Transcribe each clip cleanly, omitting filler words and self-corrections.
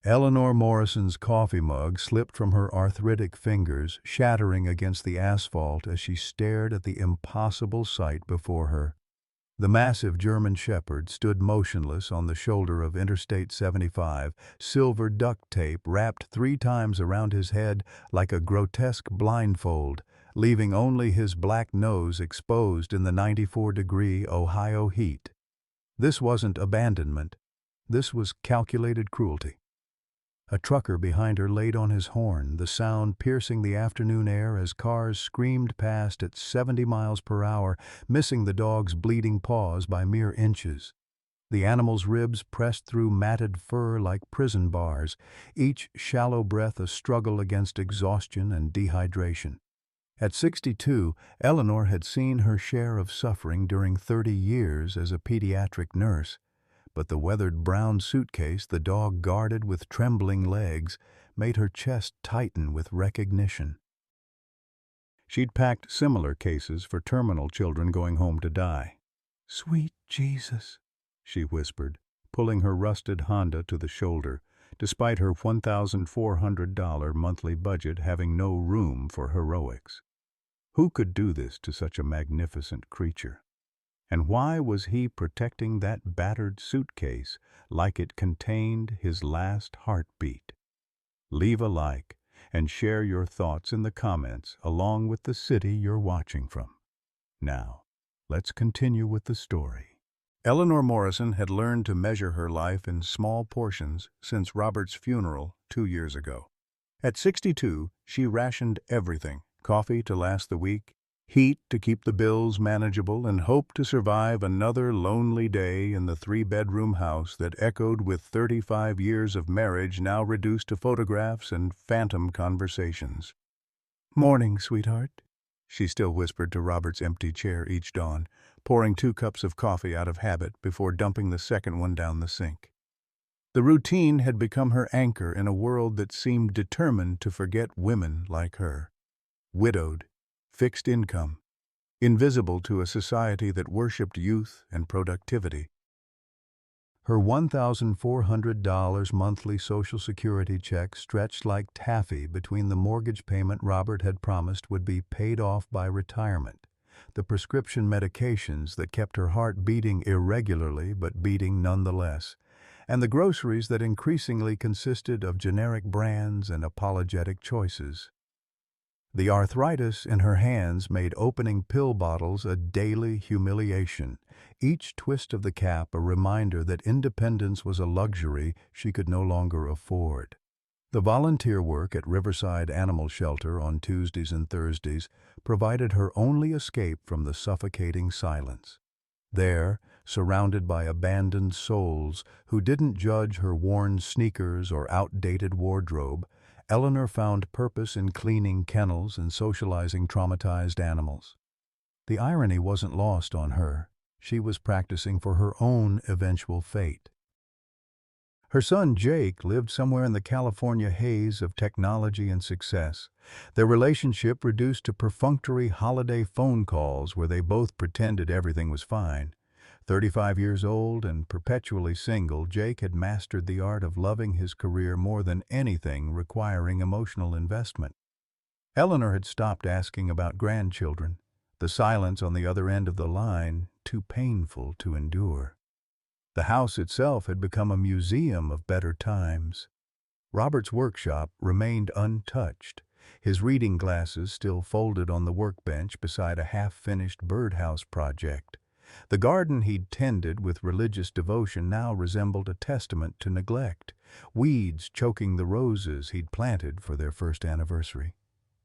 Eleanor Morrison's coffee mug slipped from her arthritic fingers, shattering against the asphalt as she stared at the impossible sight before her. The massive German Shepherd stood motionless on the shoulder of Interstate 75, silver duct tape wrapped 3 times around his head like a grotesque blindfold, leaving only his black nose exposed in the 94-degree Ohio heat. This wasn't abandonment. This was calculated cruelty. A trucker behind her laid on his horn, the sound piercing the afternoon air as cars screamed past at 70 miles per hour, missing the dog's bleeding paws by mere inches. The animal's ribs pressed through matted fur like prison bars, each shallow breath a struggle against exhaustion and dehydration. At 62, Eleanor had seen her share of suffering during 30 years as a pediatric nurse. But the weathered brown suitcase the dog guarded with trembling legs made her chest tighten with recognition. She'd packed similar cases for terminal children going home to die. "Sweet Jesus," she whispered, pulling her rusted Honda to the shoulder, despite her $1,400 monthly budget having no room for heroics. Who could do this to such a magnificent creature? And why was he protecting that battered suitcase like it contained his last heartbeat? Leave a like and share your thoughts in the comments along with the city you're watching from. Now, let's continue with the story. Eleanor Morrison had learned to measure her life in small portions since Robert's funeral 2 years ago. At 62, she rationed everything: coffee to last the week, heat to keep the bills manageable, and hoped to survive another lonely day in the 3-bedroom house that echoed with 35 years of marriage now reduced to photographs and phantom conversations. "Morning, sweetheart," she still whispered to Robert's empty chair each dawn, pouring 2 cups of coffee out of habit before dumping the second one down the sink. The routine had become her anchor in a world that seemed determined to forget women like her. Widowed, fixed income, invisible to a society that worshipped youth and productivity. Her $1,400 monthly Social Security check stretched like taffy between the mortgage payment Robert had promised would be paid off by retirement, the prescription medications that kept her heart beating irregularly but beating nonetheless, and the groceries that increasingly consisted of generic brands and apologetic choices. The arthritis in her hands made opening pill bottles a daily humiliation, each twist of the cap a reminder that independence was a luxury she could no longer afford. The volunteer work at Riverside Animal Shelter on Tuesdays and Thursdays provided her only escape from the suffocating silence. There, surrounded by abandoned souls who didn't judge her worn sneakers or outdated wardrobe, Eleanor found purpose in cleaning kennels and socializing traumatized animals. The irony wasn't lost on her. She was practicing for her own eventual fate. Her son Jake lived somewhere in the California haze of technology and success, their relationship reduced to perfunctory holiday phone calls where they both pretended everything was fine. 35 years old and perpetually single, Jake had mastered the art of loving his career more than anything requiring emotional investment. Eleanor had stopped asking about grandchildren, the silence on the other end of the line too painful to endure. The house itself had become a museum of better times. Robert's workshop remained untouched, his reading glasses still folded on the workbench beside a half-finished birdhouse project. The garden he'd tended with religious devotion now resembled a testament to neglect, weeds choking the roses he'd planted for their first anniversary.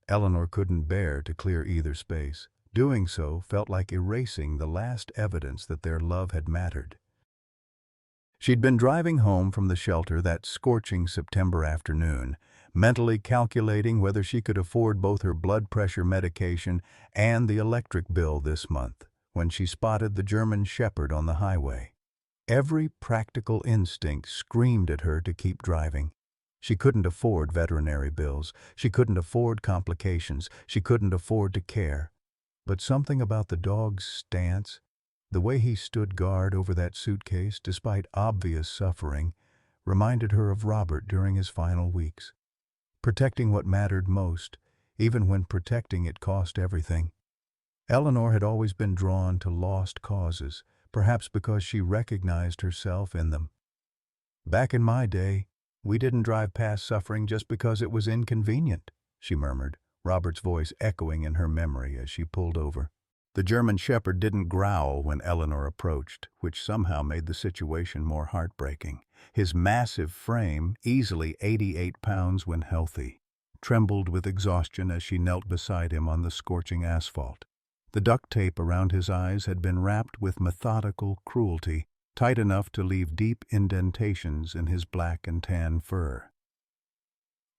Eleanor couldn't bear to clear either space. Doing so felt like erasing the last evidence that their love had mattered. She'd been driving home from the shelter that scorching September afternoon, mentally calculating whether she could afford both her blood pressure medication and the electric bill this month, when she spotted the German Shepherd on the highway. Every practical instinct screamed at her to keep driving. She couldn't afford veterinary bills. She couldn't afford complications. She couldn't afford to care. But something about the dog's stance, the way he stood guard over that suitcase despite obvious suffering, reminded her of Robert during his final weeks. Protecting what mattered most, even when protecting it cost everything. Eleanor had always been drawn to lost causes, perhaps because she recognized herself in them. "Back in my day, we didn't drive past suffering just because it was inconvenient," she murmured, Robert's voice echoing in her memory as she pulled over. The German Shepherd didn't growl when Eleanor approached, which somehow made the situation more heartbreaking. His massive frame, easily 88 pounds when healthy, trembled with exhaustion as she knelt beside him on the scorching asphalt. The duct tape around his eyes had been wrapped with methodical cruelty, tight enough to leave deep indentations in his black and tan fur.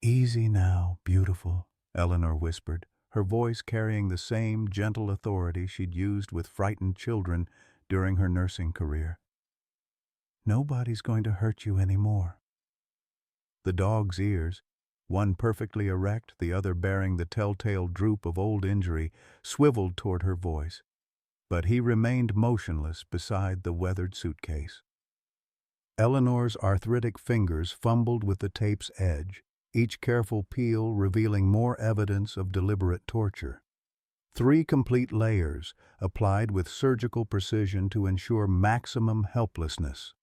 "Easy now, beautiful," Eleanor whispered, her voice carrying the same gentle authority she'd used with frightened children during her nursing career. "Nobody's going to hurt you anymore." The dog's ears, one perfectly erect, the other bearing the telltale droop of old injury, swiveled toward her voice, but he remained motionless beside the weathered suitcase. Eleanor's arthritic fingers fumbled with the tape's edge, each careful peel revealing more evidence of deliberate torture. 3 complete layers, applied with surgical precision to ensure maximum helplessness.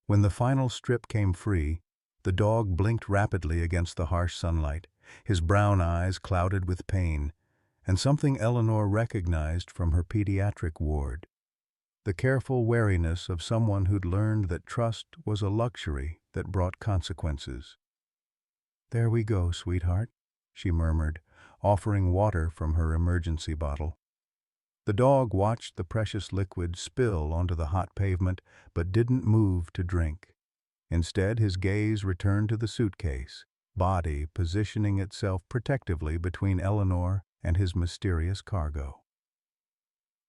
When the final strip came free, the dog blinked rapidly against the harsh sunlight, his brown eyes clouded with pain, and something Eleanor recognized from her pediatric ward. The careful wariness of someone who'd learned that trust was a luxury that brought consequences. "There we go, sweetheart," she murmured, offering water from her emergency bottle. The dog watched the precious liquid spill onto the hot pavement, but didn't move to drink. Instead, his gaze returned to the suitcase, body positioning itself protectively between Eleanor and his mysterious cargo.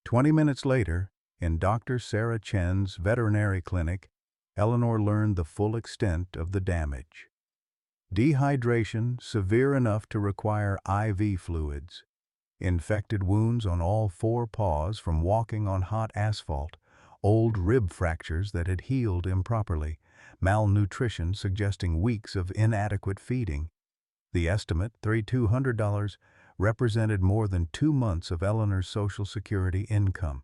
20 minutes later, in Dr. Sarah Chen's veterinary clinic, Eleanor learned the full extent of the damage. Dehydration severe enough to require IV fluids, infected wounds on all 4 paws from walking on hot asphalt, old rib fractures that had healed improperly, malnutrition suggesting weeks of inadequate feeding. The estimate, $3,200, represented more than 2 months of Eleanor's Social Security income.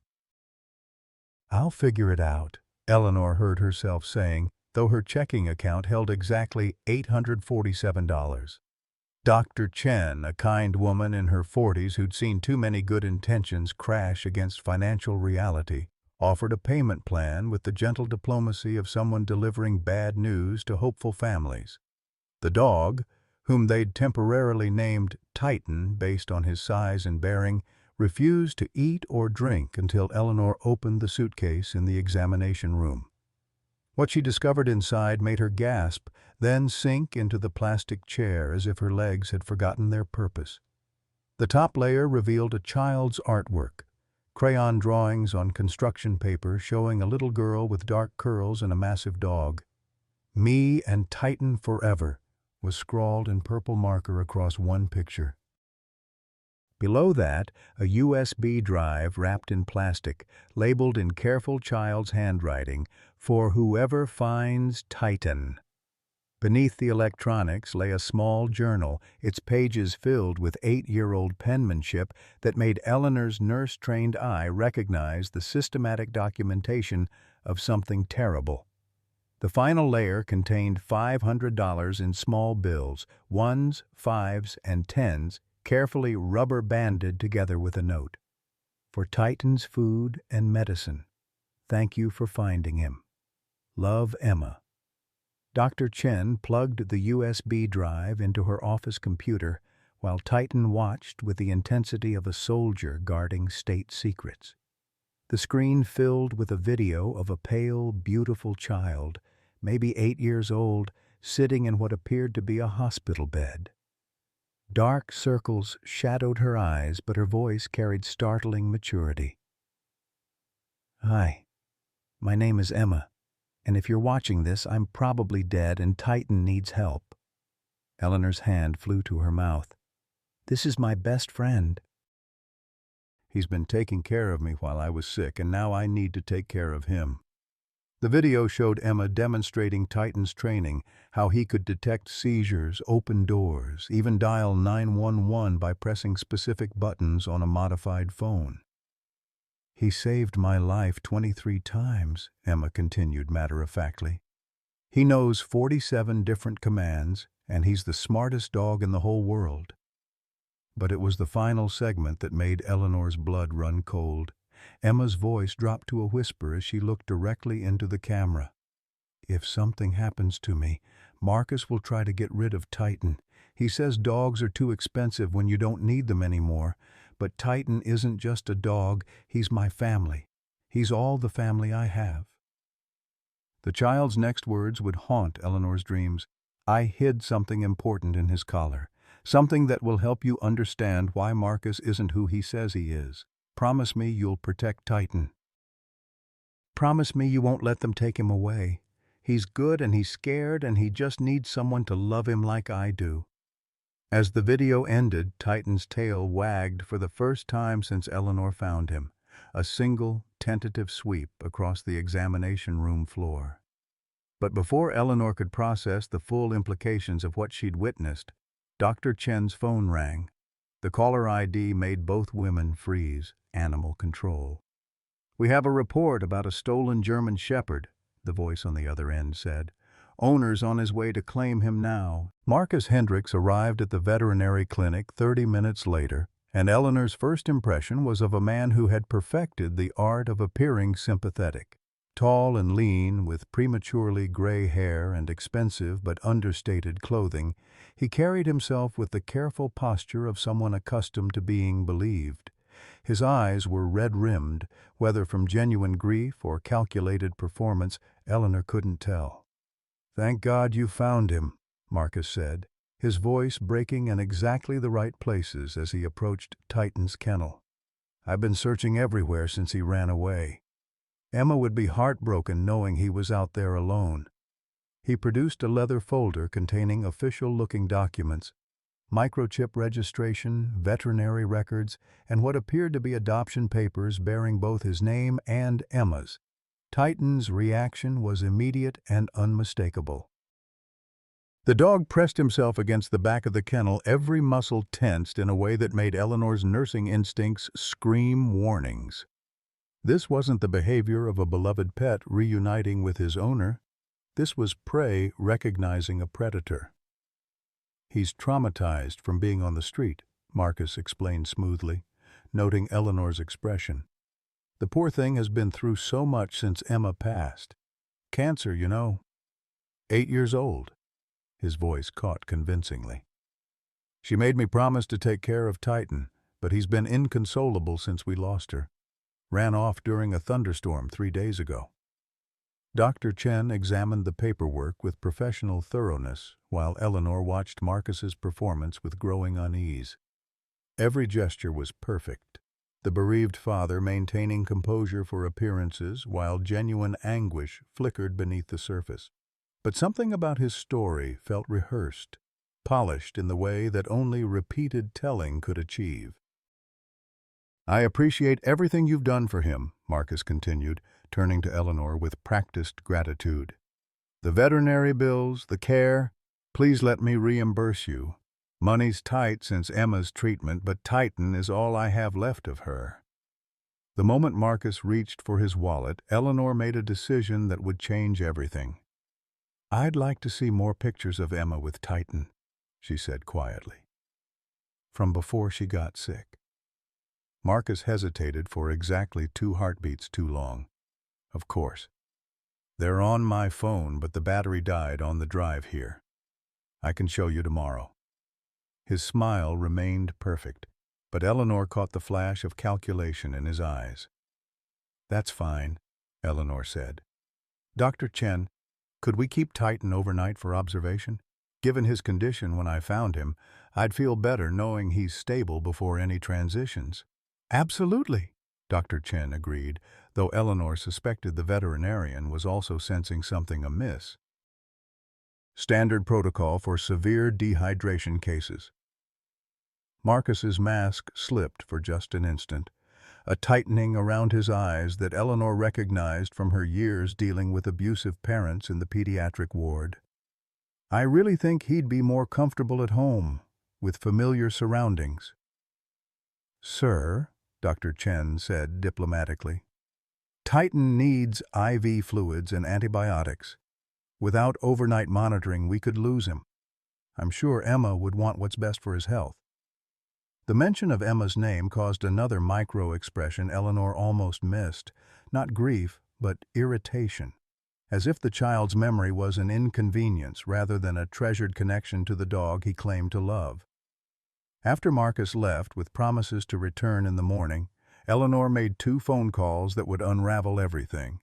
"I'll figure it out," Eleanor heard herself saying, though her checking account held exactly $847. Dr. Chen, a kind woman in her 40s who'd seen too many good intentions crash against financial reality, offered a payment plan with the gentle diplomacy of someone delivering bad news to hopeful families. The dog, whom they'd temporarily named Titan based on his size and bearing, refused to eat or drink until Eleanor opened the suitcase in the examination room. What she discovered inside made her gasp, then sink into the plastic chair as if her legs had forgotten their purpose. The top layer revealed a child's artwork, crayon drawings on construction paper showing a little girl with dark curls and a massive dog. "Me and Titan forever," was scrawled in purple marker across one picture. Below that, a USB drive wrapped in plastic, labeled in careful child's handwriting, "For whoever finds Titan." Beneath the electronics lay a small journal, its pages filled with 8-year-old penmanship that made Eleanor's nurse-trained eye recognize the systematic documentation of something terrible. The final layer contained $500 in small bills, 1s, 5s, and 10s, carefully rubber-banded together with a note. "For Titan's food and medicine. Thank you for finding him. Love, Emma." Dr. Chen plugged the USB drive into her office computer while Titan watched with the intensity of a soldier guarding state secrets. The screen filled with a video of a pale, beautiful child, maybe 8 years old, sitting in what appeared to be a hospital bed. Dark circles shadowed her eyes, but her voice carried startling maturity. "Hi, my name is Emma, and if you're watching this, I'm probably dead and Titan needs help." Eleanor's hand flew to her mouth. "This is my best friend. He's been taking care of me while I was sick, and now I need to take care of him." The video showed Emma demonstrating Titan's training, how he could detect seizures, open doors, even dial 911 by pressing specific buttons on a modified phone. "He saved my life 23 times, Emma continued matter-of-factly. "He knows 47 different commands, and he's the smartest dog in the whole world." But it was the final segment that made Eleanor's blood run cold. Emma's voice dropped to a whisper as she looked directly into the camera. "If something happens to me, Marcus will try to get rid of Titan. He says dogs are too expensive when you don't need them anymore. But Titan isn't just a dog, he's my family. He's all the family I have." The child's next words would haunt Eleanor's dreams. "I hid something important in his collar. Something that will help you understand why Marcus isn't who he says he is. Promise me you'll protect Titan. Promise me you won't let them take him away. He's good and he's scared and he just needs someone to love him like I do." As the video ended, Titan's tail wagged for the first time since Eleanor found him, a single, tentative sweep across the examination room floor. But before Eleanor could process the full implications of what she'd witnessed, Dr. Chen's phone rang. The caller ID made both women freeze. Animal control. "We have a report about a stolen German Shepherd," the voice on the other end said. "Owner's on his way to claim him now." Marcus Hendricks arrived at the veterinary clinic 30 minutes later, and Eleanor's first impression was of a man who had perfected the art of appearing sympathetic. Tall and lean, with prematurely gray hair and expensive but understated clothing, he carried himself with the careful posture of someone accustomed to being believed. His eyes were red-rimmed, whether from genuine grief or calculated performance, Eleanor couldn't tell. "Thank God you found him," Marcus said, his voice breaking in exactly the right places as he approached Titan's kennel. "I've been searching everywhere since he ran away." Emma would be heartbroken knowing he was out there alone. He produced a leather folder containing official-looking documents, microchip registration, veterinary records, and what appeared to be adoption papers bearing both his name and Emma's. Titan's reaction was immediate and unmistakable. The dog pressed himself against the back of the kennel, every muscle tensed in a way that made Eleanor's nursing instincts scream warnings. This wasn't the behavior of a beloved pet reuniting with his owner. This was prey recognizing a predator. "He's traumatized from being on the street," Marcus explained smoothly, noting Eleanor's expression. "The poor thing has been through so much since Emma passed. Cancer, you know. 8 years old." His voice caught convincingly. "She made me promise to take care of Titan, but he's been inconsolable since we lost her. Ran off during a thunderstorm 3 days ago." Dr. Chen examined the paperwork with professional thoroughness, while Eleanor watched Marcus's performance with growing unease. Every gesture was perfect, the bereaved father maintaining composure for appearances while genuine anguish flickered beneath the surface. But something about his story felt rehearsed, polished in the way that only repeated telling could achieve. "I appreciate everything you've done for him," Marcus continued, turning to Eleanor with practiced gratitude. "The veterinary bills, the care, please let me reimburse you. Money's tight since Emma's treatment, but Titan is all I have left of her." The moment Marcus reached for his wallet, Eleanor made a decision that would change everything. "I'd like to see more pictures of Emma with Titan," she said quietly. "From before she got sick." Marcus hesitated for exactly 2 heartbeats too long. "Of course. They're on my phone, but the battery died on the drive here. I can show you tomorrow." His smile remained perfect, but Eleanor caught the flash of calculation in his eyes. "That's fine," Eleanor said. "Dr. Chen, could we keep Titan overnight for observation? Given his condition when I found him, I'd feel better knowing he's stable before any transitions." "Absolutely," Dr. Chen agreed, though Eleanor suspected the veterinarian was also sensing something amiss. "Standard protocol for severe dehydration cases." Marcus's mask slipped for just an instant. a tightening around his eyes that Eleanor recognized from her years dealing with abusive parents in the pediatric ward. "I really think he'd be more comfortable at home, with familiar surroundings." "Sir," Dr. Chen said diplomatically, "Titan needs IV fluids and antibiotics. Without overnight monitoring, we could lose him. I'm sure Emma would want what's best for his health." The mention of Emma's name caused another micro-expression Eleanor almost missed, not grief, but irritation, as if the child's memory was an inconvenience rather than a treasured connection to the dog he claimed to love. After Marcus left with promises to return in the morning, Eleanor made 2 phone calls that would unravel everything.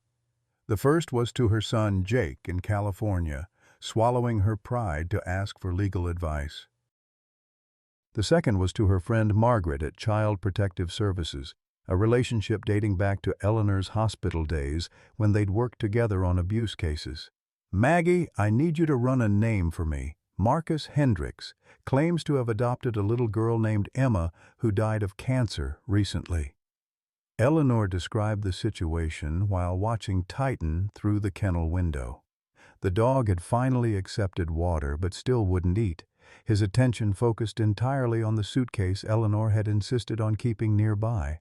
The first was to her son Jake in California, swallowing her pride to ask for legal advice. The second was to her friend Margaret at Child Protective Services, a relationship dating back to Eleanor's hospital days when they'd worked together on abuse cases. "Maggie, I need you to run a name for me. Marcus Hendricks claims to have adopted a little girl named Emma who died of cancer recently." Eleanor described the situation while watching Titan through the kennel window. The dog had finally accepted water but still wouldn't eat, his attention focused entirely on the suitcase Eleanor had insisted on keeping nearby.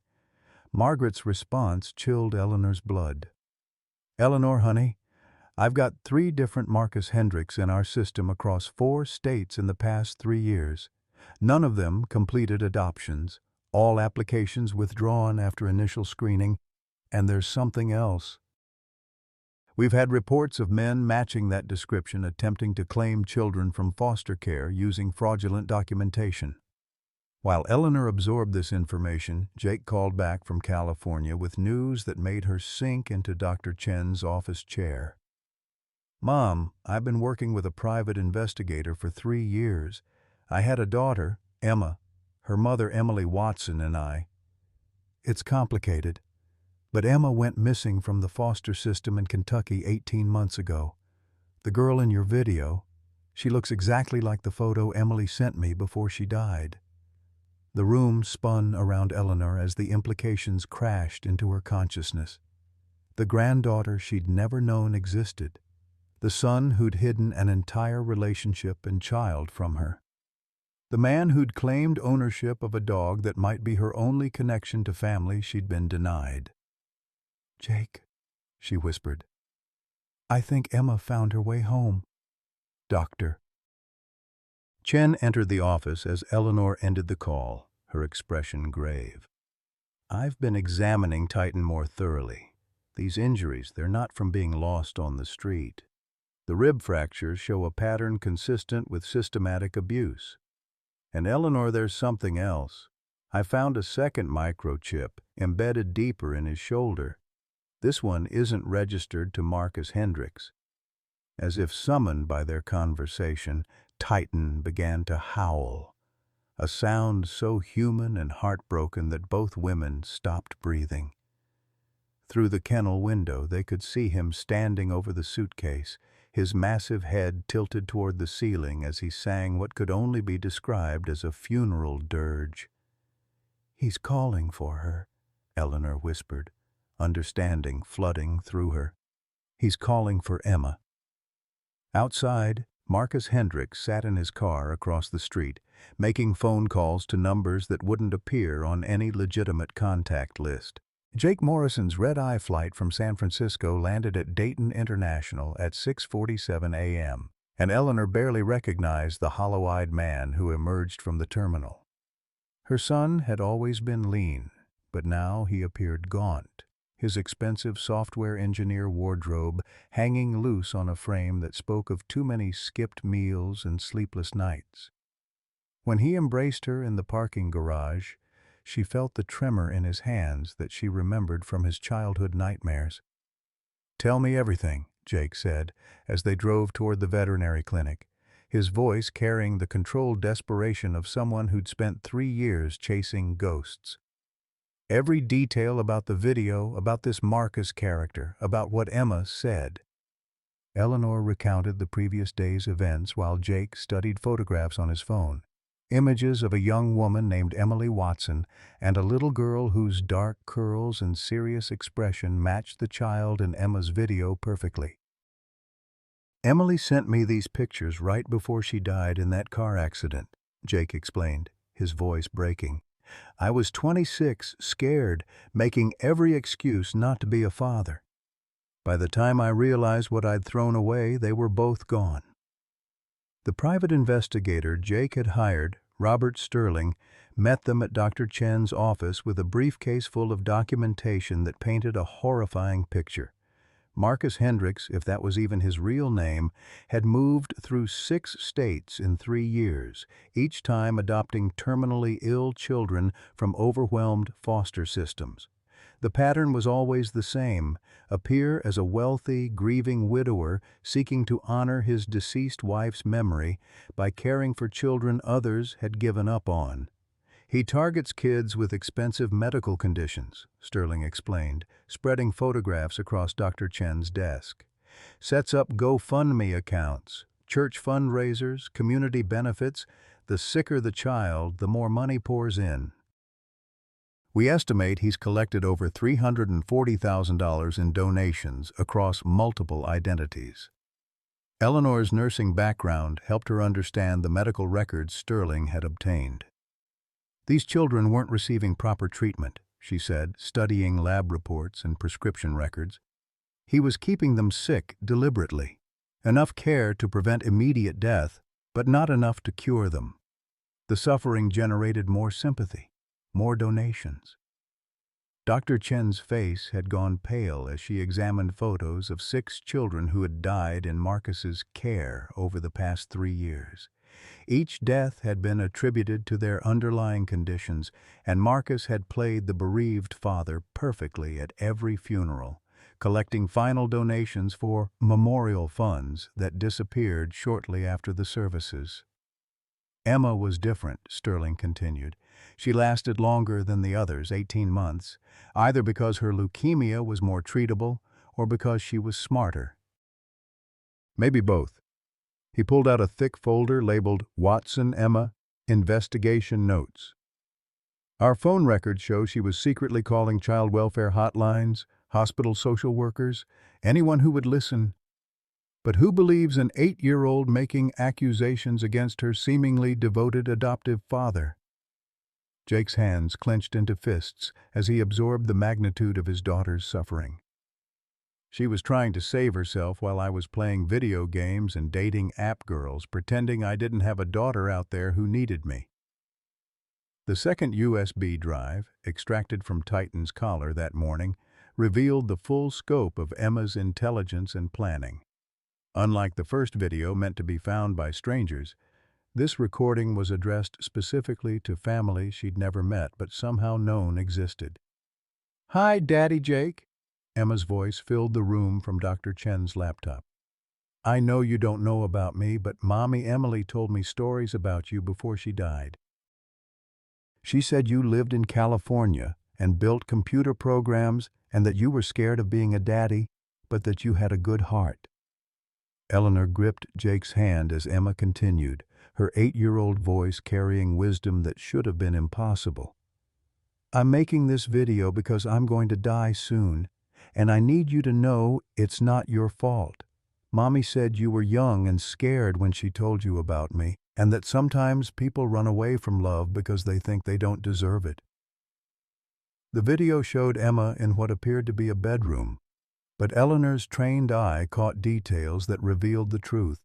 Margaret's response chilled Eleanor's blood. "Eleanor, honey, I've got 3 different Marcus Hendricks in our system across 4 states in the past 3 years. None of them completed adoptions, all applications withdrawn after initial screening, and there's something else. We've had reports of men matching that description attempting to claim children from foster care using fraudulent documentation." While Eleanor absorbed this information, Jake called back from California with news that made her sink into Dr. Chen's office chair. "Mom, I've been working with a private investigator for 3 years. I had a daughter, Emma, her mother Emily Watson and I. It's complicated. But Emma went missing from the foster system in Kentucky 18 months ago. The girl in your video, she looks exactly like the photo Emily sent me before she died." The room spun around Eleanor as the implications crashed into her consciousness. The granddaughter she'd never known existed. The son who'd hidden an entire relationship and child from her. The man who'd claimed ownership of a dog that might be her only connection to family she'd been denied. "Jake," she whispered, "I think Emma found her way home." "Doctor." Chen entered the office as Eleanor ended the call, her expression grave. "I've been examining Titan more thoroughly. These injuries, they're not from being lost on the street. The rib fractures show a pattern consistent with systematic abuse. And Eleanor, there's something else. I found a second microchip embedded deeper in his shoulder. This one isn't registered to Marcus Hendricks." As if summoned by their conversation, Titan began to howl, a sound so human and heartbroken that both women stopped breathing. Through the kennel window, they could see him standing over the suitcase, his massive head tilted toward the ceiling as he sang what could only be described as a funeral dirge. "He's calling for her," Eleanor whispered, understanding flooding through her. "He's calling for Emma." Outside, Marcus Hendricks sat in his car across the street, making phone calls to numbers that wouldn't appear on any legitimate contact list. Jake Morrison's red-eye flight from San Francisco landed at Dayton International at 6:47 a.m., and Eleanor barely recognized the hollow-eyed man who emerged from the terminal. Her son had always been lean, but now he appeared gaunt, his expensive software engineer wardrobe hanging loose on a frame that spoke of too many skipped meals and sleepless nights. When he embraced her in the parking garage, she felt the tremor in his hands that she remembered from his childhood nightmares. "Tell me everything," Jake said, as they drove toward the veterinary clinic, his voice carrying the controlled desperation of someone who'd spent 3 years chasing ghosts. "Every detail about the video, about this Marcus character, about what Emma said." Eleanor recounted the previous day's events while Jake studied photographs on his phone. images of a young woman named Emily Watson and a little girl whose dark curls and serious expression matched the child in Emma's video perfectly. "Emily sent me these pictures right before she died in that car accident," Jake explained, his voice breaking. "I was 26, scared, making every excuse not to be a father. By the time I realized what I'd thrown away, they were both gone." The private investigator Jake had hired, Robert Sterling, met them at Dr. Chen's office with a briefcase full of documentation that painted a horrifying picture. Marcus Hendricks, if that was even his real name, had moved through 6 states in 3 years, each time adopting terminally ill children from overwhelmed foster systems. The pattern was always the same: appear as a wealthy, grieving widower seeking to honor his deceased wife's memory by caring for children others had given up on. "He targets kids with expensive medical conditions," Sterling explained, spreading photographs across Dr. Chen's desk. "Sets up GoFundMe accounts, church fundraisers, community benefits. The sicker the child, the more money pours in. We estimate he's collected over $340,000 in donations across multiple identities." Eleanor's nursing background helped her understand the medical records Sterling had obtained. "These children weren't receiving proper treatment," she said, studying lab reports and prescription records. "He was keeping them sick deliberately. Enough care to prevent immediate death, but not enough to cure them. The suffering generated more sympathy, more donations." Dr. Chen's face had gone pale as she examined photos of 6 children who had died in Marcus's care over the past 3 years. Each death had been attributed to their underlying conditions, and Marcus had played the bereaved father perfectly at every funeral, collecting final donations for memorial funds that disappeared shortly after the services. "Emma was different," Sterling continued. "She lasted longer than the others, 18 months, either because her leukemia was more treatable or because she was smarter. Maybe both." He pulled out a thick folder labeled "Watson Emma Investigation Notes." "Our phone records show she was secretly calling child welfare hotlines, hospital social workers, anyone who would listen. But who believes an 8-year-old making accusations against her seemingly devoted adoptive father?" Jake's hands clenched into fists as he absorbed the magnitude of his daughter's suffering. "She was trying to save herself while I was playing video games and dating app girls, pretending I didn't have a daughter out there who needed me." The second USB drive, extracted from Titan's collar that morning, revealed the full scope of Emma's intelligence and planning. Unlike the first video meant to be found by strangers, this recording was addressed specifically to family she'd never met but somehow known existed. "Hi, Daddy Jake." Emma's voice filled the room from Dr. Chen's laptop. "I know you don't know about me, but Mommy Emily told me stories about you before she died. She said you lived in California and built computer programs and that you were scared of being a daddy, but that you had a good heart." Eleanor gripped Jake's hand as Emma continued, her 8-year-old voice carrying wisdom that should have been impossible. "I'm making this video because I'm going to die soon, and I need you to know it's not your fault. Mommy said you were young and scared when she told you about me, and that sometimes people run away from love because they think they don't deserve it." The video showed Emma in what appeared to be a bedroom, but Eleanor's trained eye caught details that revealed the truth.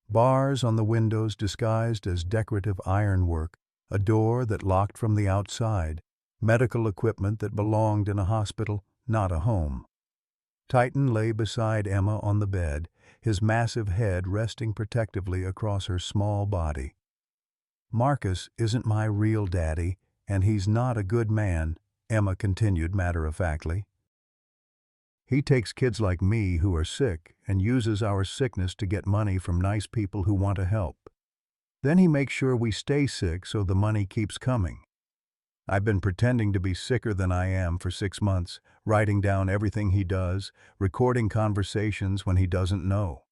Bars on the windows disguised as decorative ironwork, a door that locked from the outside, medical equipment that belonged in a hospital, not a home. Titan lay beside Emma on the bed, his massive head resting protectively across her small body. "Marcus isn't my real daddy, and he's not a good man," Emma continued matter-of-factly. "He takes kids like me who are sick and uses our sickness to get money from nice people who want to help. Then he makes sure we stay sick so the money keeps coming. I've been pretending to be sicker than I am for 6 months, writing down everything he does, recording conversations when he doesn't know.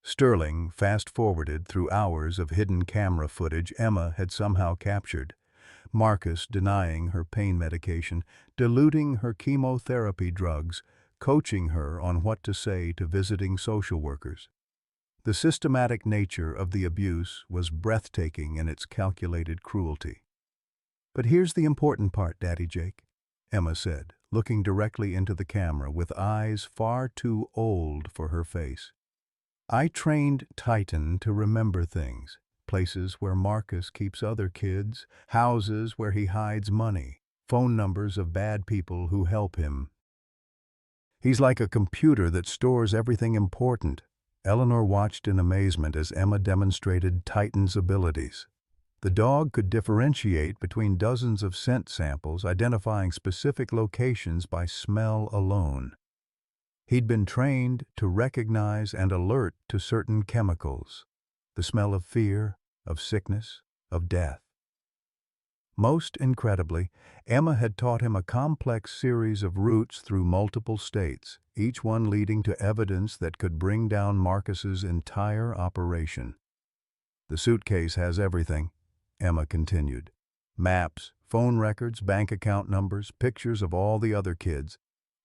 Sterling fast-forwarded through hours of hidden camera footage Emma had somehow captured. Marcus denying her pain medication, diluting her chemotherapy drugs, coaching her on what to say to visiting social workers. The systematic nature of the abuse was breathtaking in its calculated cruelty. "But here's the important part, Daddy Jake," Emma said, looking directly into the camera with eyes far too old for her face. "I trained Titan to remember things, places where Marcus keeps other kids, houses where he hides money, phone numbers of bad people who help him. He's like a computer that stores everything important." Eleanor watched in amazement as Emma demonstrated Titan's abilities. The dog could differentiate between dozens of scent samples, identifying specific locations by smell alone. He'd been trained to recognize and alert to certain chemicals, the smell of fear, of sickness, of death. Most incredibly, Emma had taught him a complex series of routes through multiple states, each one leading to evidence that could bring down Marcus's entire operation. "The suitcase has everything," Emma continued. "Maps, phone records, bank account numbers, pictures of all the other kids.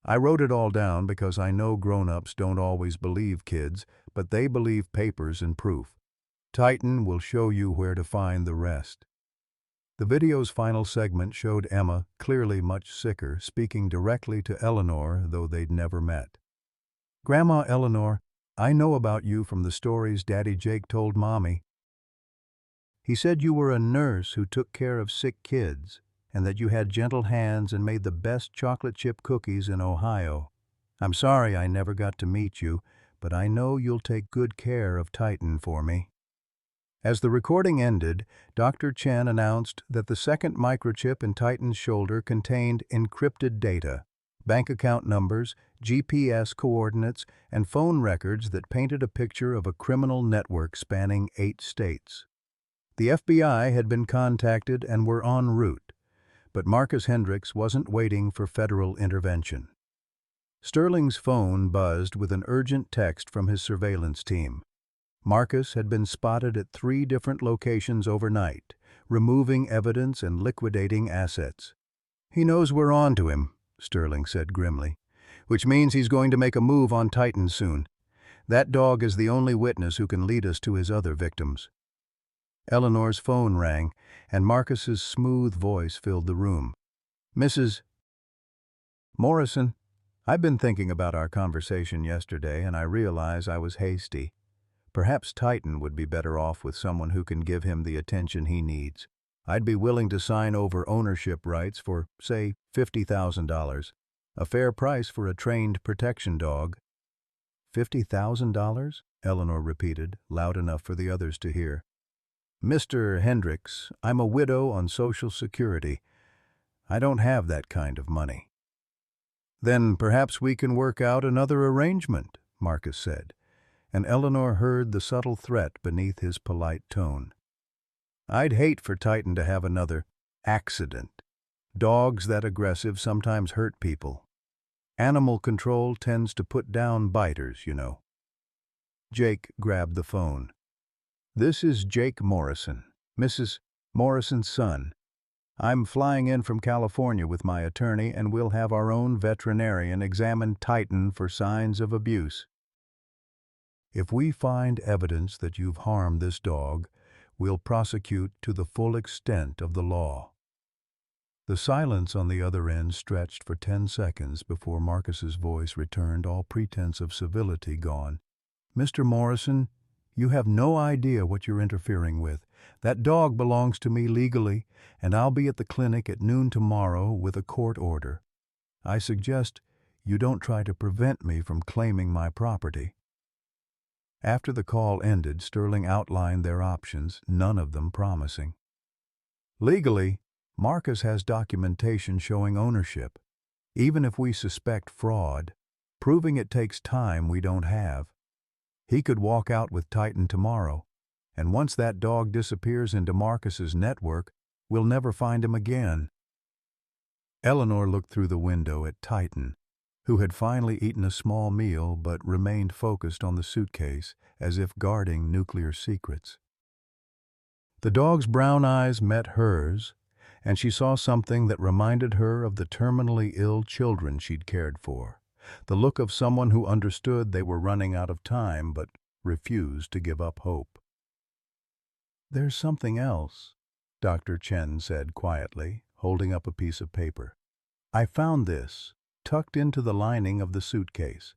I wrote it all down because I know grown-ups don't always believe kids, but they believe papers and proof. Titan will show you where to find the rest." The video's final segment showed Emma, clearly much sicker, speaking directly to Eleanor, though they'd never met. "Grandma Eleanor, I know about you from the stories Daddy Jake told Mommy. He said you were a nurse who took care of sick kids, and that you had gentle hands and made the best chocolate chip cookies in Ohio. I'm sorry I never got to meet you, but I know you'll take good care of Titan for me." As the recording ended, Dr. Chen announced that the second microchip in Titan's shoulder contained encrypted data, bank account numbers, GPS coordinates, and phone records that painted a picture of a criminal network spanning 8 states. The FBI had been contacted and were en route, but Marcus Hendricks wasn't waiting for federal intervention. Sterling's phone buzzed with an urgent text from his surveillance team. Marcus had been spotted at 3 different locations overnight, removing evidence and liquidating assets. "He knows we're on to him," Sterling said grimly, "which means he's going to make a move on Titan soon. That dog is the only witness who can lead us to his other victims." Eleanor's phone rang, and Marcus's smooth voice filled the room. "Mrs. Morrison, I've been thinking about our conversation yesterday, and I realize I was hasty. Perhaps Titan would be better off with someone who can give him the attention he needs. I'd be willing to sign over ownership rights for, say, $50,000, a fair price for a trained protection dog." "$50,000? Eleanor repeated, loud enough for the others to hear. "Mr. Hendricks, I'm a widow on Social Security. I don't have that kind of money." "Then perhaps we can work out another arrangement," Marcus said, and Eleanor heard the subtle threat beneath his polite tone. "I'd hate for Titan to have another accident. Dogs that aggressive sometimes hurt people. Animal control tends to put down biters, you know." Jake grabbed the phone. "This is Jake Morrison, Mrs. Morrison's son. I'm flying in from California with my attorney, and we'll have our own veterinarian examine Titan for signs of abuse. If we find evidence that you've harmed this dog, we'll prosecute to the full extent of the law." The silence on the other end stretched for 10 seconds before Marcus's voice returned, all pretense of civility gone. "Mr. Morrison, you have no idea what you're interfering with. That dog belongs to me legally, and I'll be at the clinic at noon tomorrow with a court order. I suggest you don't try to prevent me from claiming my property." After the call ended, Sterling outlined their options, none of them promising. "Legally, Marcus has documentation showing ownership. Even if we suspect fraud, proving it takes time we don't have. He could walk out with Titan tomorrow, and once that dog disappears into Marcus's network, we'll never find him again." Eleanor looked through the window at Titan, who had finally eaten a small meal but remained focused on the suitcase as if guarding nuclear secrets. The dog's brown eyes met hers, and she saw something that reminded her of the terminally ill children she'd cared for, the look of someone who understood they were running out of time but refused to give up hope. "There's something else," Dr. Chen said quietly, holding up a piece of paper. "I found this, tucked into the lining of the suitcase.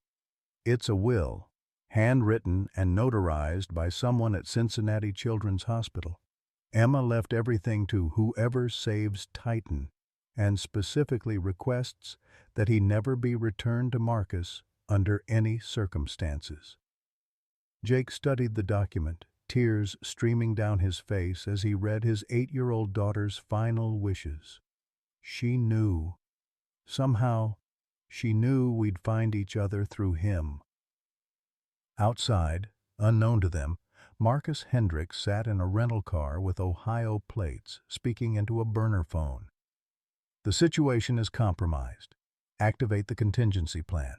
It's a will, handwritten and notarized by someone at Cincinnati Children's Hospital. Emma left everything to whoever saves Titan and specifically requests that he never be returned to Marcus under any circumstances." Jake studied the document, tears streaming down his face as he read his 8-year-old daughter's final wishes. She knew. Somehow, she knew we'd find each other through him. Outside, unknown to them, Marcus Hendricks sat in a rental car with Ohio plates, speaking into a burner phone. "The situation is compromised. Activate the contingency plan.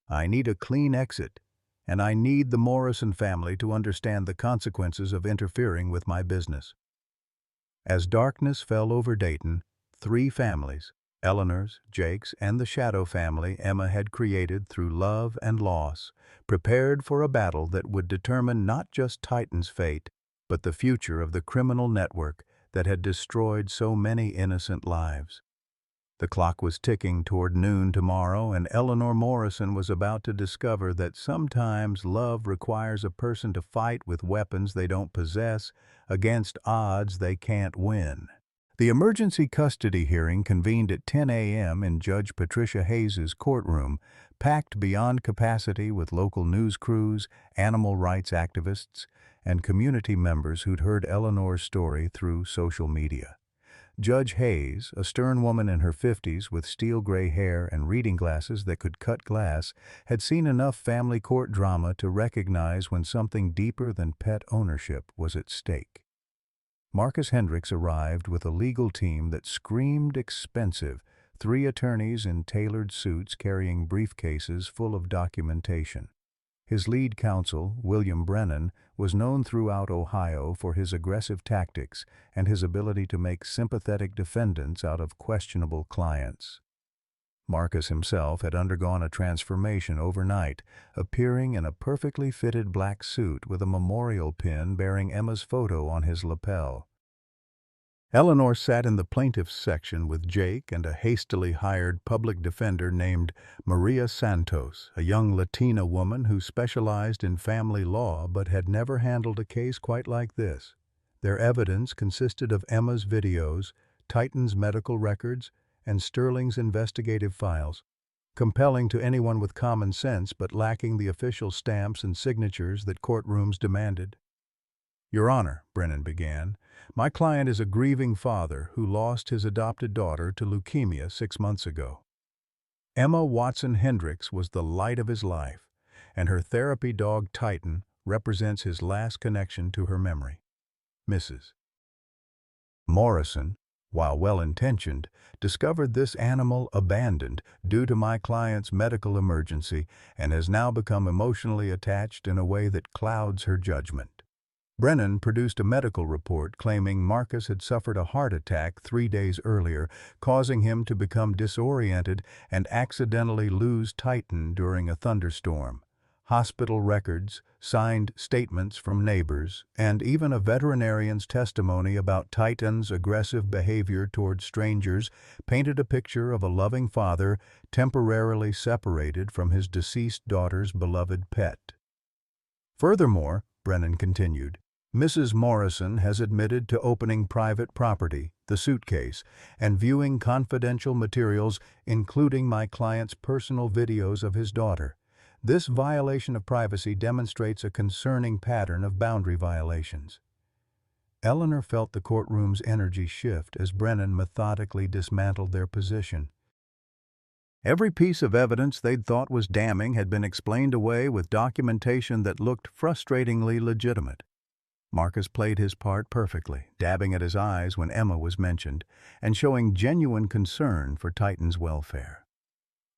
I need a clean exit, and I need the Morrison family to understand the consequences of interfering with my business." As darkness fell over Dayton, 3 families, Eleanor's, Jake's, and the shadow family Emma had created through love and loss, prepared for a battle that would determine not just Titan's fate, but the future of the criminal network that had destroyed so many innocent lives. The clock was ticking toward noon tomorrow, and Eleanor Morrison was about to discover that sometimes love requires a person to fight with weapons they don't possess against odds they can't win. The emergency custody hearing convened at 10 a.m. in Judge Patricia Hayes's courtroom, packed beyond capacity with local news crews, animal rights activists, and community members who'd heard Eleanor's story through social media. Judge Hayes, a stern woman in her 50s with steel-gray hair and reading glasses that could cut glass, had seen enough family court drama to recognize when something deeper than pet ownership was at stake. Marcus Hendricks arrived with a legal team that screamed expensive, 3 attorneys in tailored suits carrying briefcases full of documentation. His lead counsel, William Brennan, was known throughout Ohio for his aggressive tactics and his ability to make sympathetic defendants out of questionable clients. Marcus himself had undergone a transformation overnight, appearing in a perfectly fitted black suit with a memorial pin bearing Emma's photo on his lapel. Eleanor sat in the plaintiff's section with Jake and a hastily hired public defender named Maria Santos, a young Latina woman who specialized in family law but had never handled a case quite like this. Their evidence consisted of Emma's videos, Titan's medical records, and Sterling's investigative files, compelling to anyone with common sense but lacking the official stamps and signatures that courtrooms demanded. "Your Honor," Brennan began, "my client is a grieving father who lost his adopted daughter to leukemia 6 months ago. Emma Watson Hendricks was the light of his life, and her therapy dog Titan represents his last connection to her memory. Mrs. Morrison, while well-intentioned, discovered this animal abandoned due to my client's medical emergency and has now become emotionally attached in a way that clouds her judgment." Brennan produced a medical report claiming Marcus had suffered a heart attack 3 days earlier, causing him to become disoriented and accidentally lose Titan during a thunderstorm. Hospital records, signed statements from neighbors, and even a veterinarian's testimony about Titan's aggressive behavior toward strangers painted a picture of a loving father temporarily separated from his deceased daughter's beloved pet. Furthermore, Brennan continued, Mrs. Morrison has admitted to opening private property, the suitcase, and viewing confidential materials, including my client's personal videos of his daughter. This violation of privacy demonstrates a concerning pattern of boundary violations. Eleanor felt the courtroom's energy shift as Brennan methodically dismantled their position. Every piece of evidence they'd thought was damning had been explained away with documentation that looked frustratingly legitimate. Marcus played his part perfectly, dabbing at his eyes when Emma was mentioned, and showing genuine concern for Titan's welfare.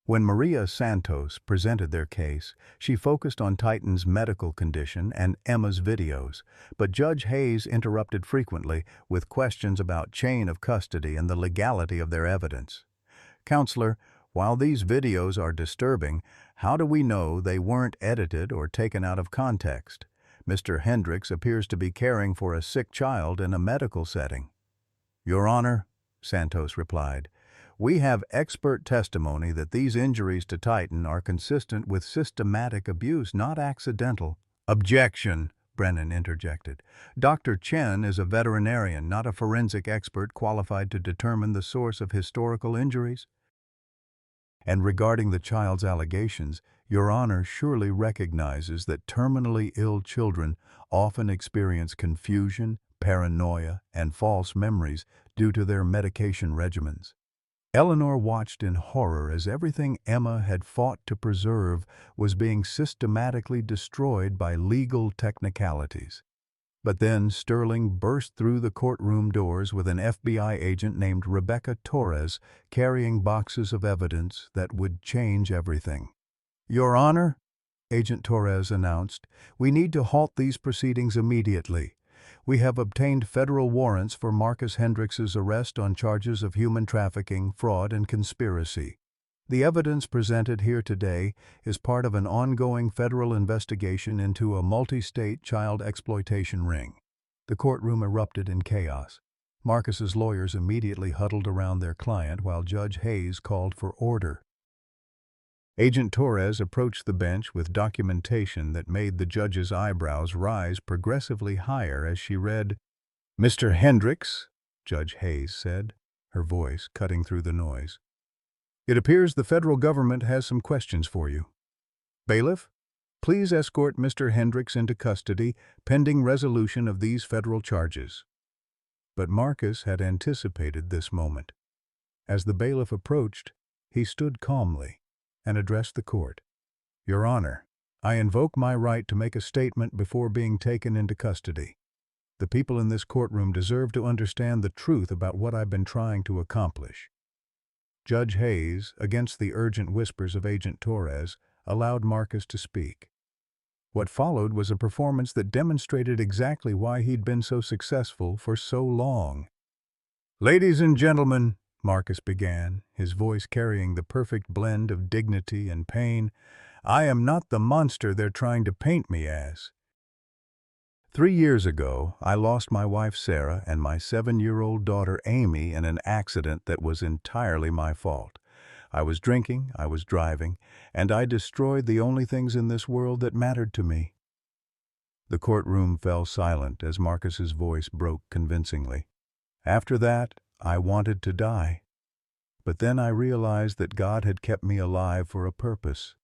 When Maria Santos presented their case, she focused on Titan's medical condition and Emma's videos, but Judge Hayes interrupted frequently with questions about chain of custody and the legality of their evidence. Counselor, while these videos are disturbing, how do we know they weren't edited or taken out of context? Mr. Hendricks appears to be caring for a sick child in a medical setting. Your Honor, Santos replied, we have expert testimony that these injuries to Titan are consistent with systematic abuse, not accidental. Objection, Brennan interjected. Dr. Chen is a veterinarian, not a forensic expert qualified to determine the source of historical injuries. And regarding the child's allegations, Your Honor surely recognizes that terminally ill children often experience confusion, paranoia, and false memories due to their medication regimens. Eleanor watched in horror as everything Emma had fought to preserve was being systematically destroyed by legal technicalities. But then Sterling burst through the courtroom doors with an FBI agent named Rebecca Torres carrying boxes of evidence that would change everything. Your Honor, Agent Torres announced, we need to halt these proceedings immediately. We have obtained federal warrants for Marcus Hendricks's arrest on charges of human trafficking, fraud, and conspiracy. The evidence presented here today is part of an ongoing federal investigation into a multi-state child exploitation ring. The courtroom erupted in chaos. Marcus's lawyers immediately huddled around their client while Judge Hayes called for order. Agent Torres approached the bench with documentation that made the judge's eyebrows rise progressively higher as she read, Mr. Hendricks, Judge Hayes said, her voice cutting through the noise. It appears the federal government has some questions for you. Bailiff, please escort Mr. Hendricks into custody pending resolution of these federal charges. But Marcus had anticipated this moment. As the bailiff approached, he stood calmly and addressed the court. Your Honor, I invoke my right to make a statement before being taken into custody. The people in this courtroom deserve to understand the truth about what I've been trying to accomplish. Judge Hayes, against the urgent whispers of Agent Torres, allowed Marcus to speak. What followed was a performance that demonstrated exactly why he'd been so successful for so long. Ladies and gentlemen, Marcus began, his voice carrying the perfect blend of dignity and pain, I am not the monster they're trying to paint me as. 3 years ago, I lost my wife Sarah and my 7-year-old daughter Amy in an accident that was entirely my fault. I was drinking, I was driving, and I destroyed the only things in this world that mattered to me. The courtroom fell silent as Marcus's voice broke convincingly. After that, I wanted to die. But then I realized that God had kept me alive for a purpose.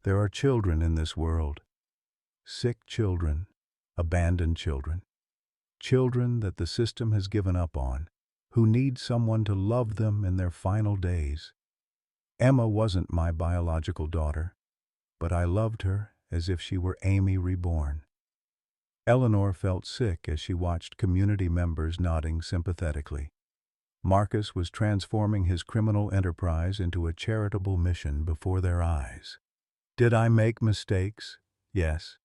There are children in this world. Sick children, abandoned children. Children that the system has given up on, who need someone to love them in their final days. Emma wasn't my biological daughter, but I loved her as if she were Amy reborn. Eleanor felt sick as she watched community members nodding sympathetically. Marcus was transforming his criminal enterprise into a charitable mission before their eyes. Did I make mistakes? Yes.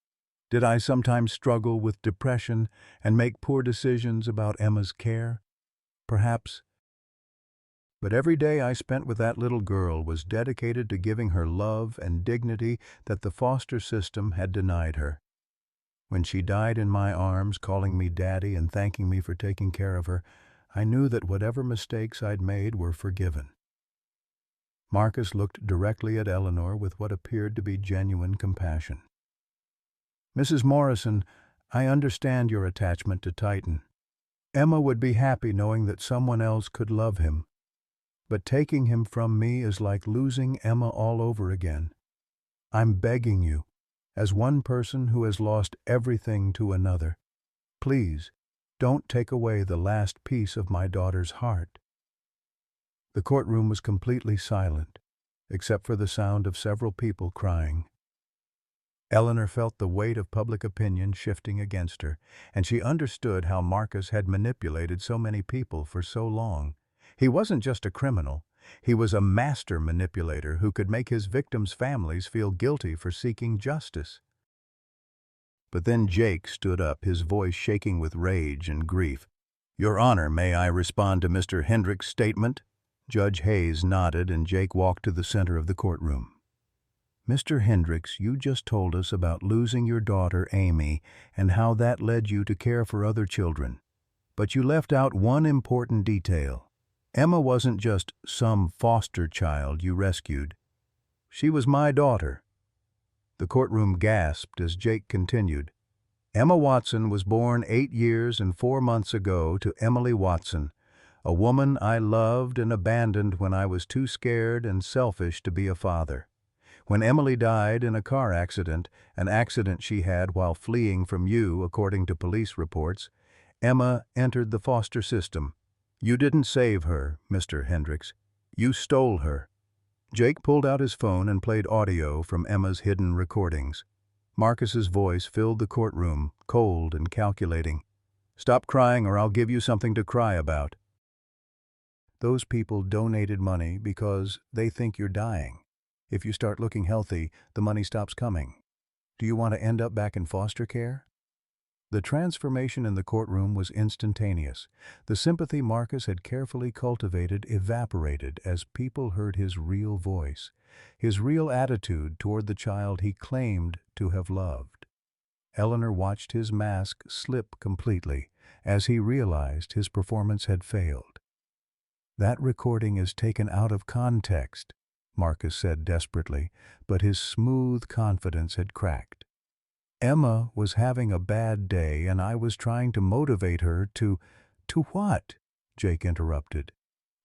Did I sometimes struggle with depression and make poor decisions about Emma's care? Perhaps. But every day I spent with that little girl was dedicated to giving her love and dignity that the foster system had denied her. When she died in my arms, calling me Daddy and thanking me for taking care of her, I knew that whatever mistakes I'd made were forgiven. Marcus looked directly at Eleanor with what appeared to be genuine compassion. Mrs. Morrison, I understand your attachment to Titan. Emma would be happy knowing that someone else could love him. But taking him from me is like losing Emma all over again. I'm begging you, as one person who has lost everything to another, please, don't take away the last piece of my daughter's heart. The courtroom was completely silent, except for the sound of several people crying. Eleanor felt the weight of public opinion shifting against her, and she understood how Marcus had manipulated so many people for so long. He wasn't just a criminal, He was a master manipulator who could make his victims' families feel guilty for seeking justice. But then Jake stood up, his voice shaking with rage and grief. "Your Honor, may I respond to Mr. Hendrick's statement?" Judge Hayes nodded, and Jake walked to the center of the courtroom. "Mr. Hendricks, you just told us about losing your daughter, Amy, and how that led you to care for other children. But you left out one important detail. Emma wasn't just some foster child you rescued. She was my daughter." The courtroom gasped as Jake continued. "Emma Watson was born 8 years and 4 months ago to Emily Watson, a woman I loved and abandoned when I was too scared and selfish to be a father. When Emily died in a car accident, an accident she had while fleeing from you, according to police reports, Emma entered the foster system. You didn't save her, Mr. Hendricks. You stole her." Jake pulled out his phone and played audio from Emma's hidden recordings. Marcus's voice filled the courtroom, cold and calculating. "Stop crying or I'll give you something to cry about. Those people donated money because they think you're dying. If you start looking healthy, the money stops coming. Do you want to end up back in foster care?" The transformation in the courtroom was instantaneous. The sympathy Marcus had carefully cultivated evaporated as people heard his real voice, his real attitude toward the child he claimed to have loved. Eleanor watched his mask slip completely as he realized his performance had failed. "That recording is taken out of context," Marcus said desperately, but his smooth confidence had cracked. "Emma was having a bad day and I was trying to motivate her to—" "To what?" Jake interrupted.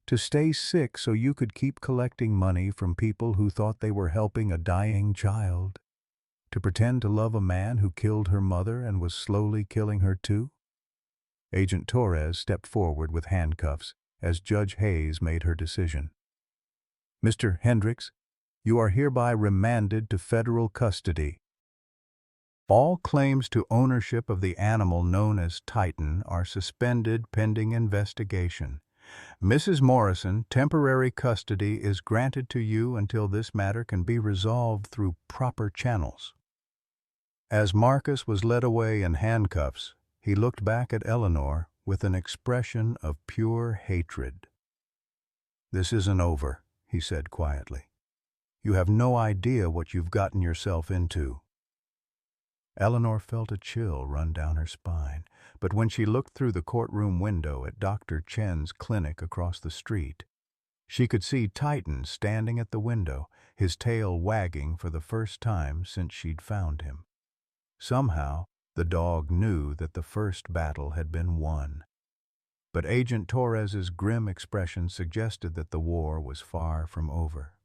"To stay sick so you could keep collecting money from people who thought they were helping a dying child. To pretend to love a man who killed her mother and was slowly killing her too?" Agent Torres stepped forward with handcuffs as Judge Hayes made her decision. "Mr. Hendricks, you are hereby remanded to federal custody. All claims to ownership of the animal known as Titan are suspended pending investigation. Mrs. Morrison, temporary custody is granted to you until this matter can be resolved through proper channels." As Marcus was led away in handcuffs, he looked back at Eleanor with an expression of pure hatred. "This isn't over," he said quietly. "You have no idea what you've gotten yourself into." Eleanor felt a chill run down her spine, but when she looked through the courtroom window at Dr. Chen's clinic across the street, she could see Titan standing at the window, his tail wagging for the first time since she'd found him. Somehow, the dog knew that the first battle had been won. But Agent Torres's grim expression suggested that the war was far from over.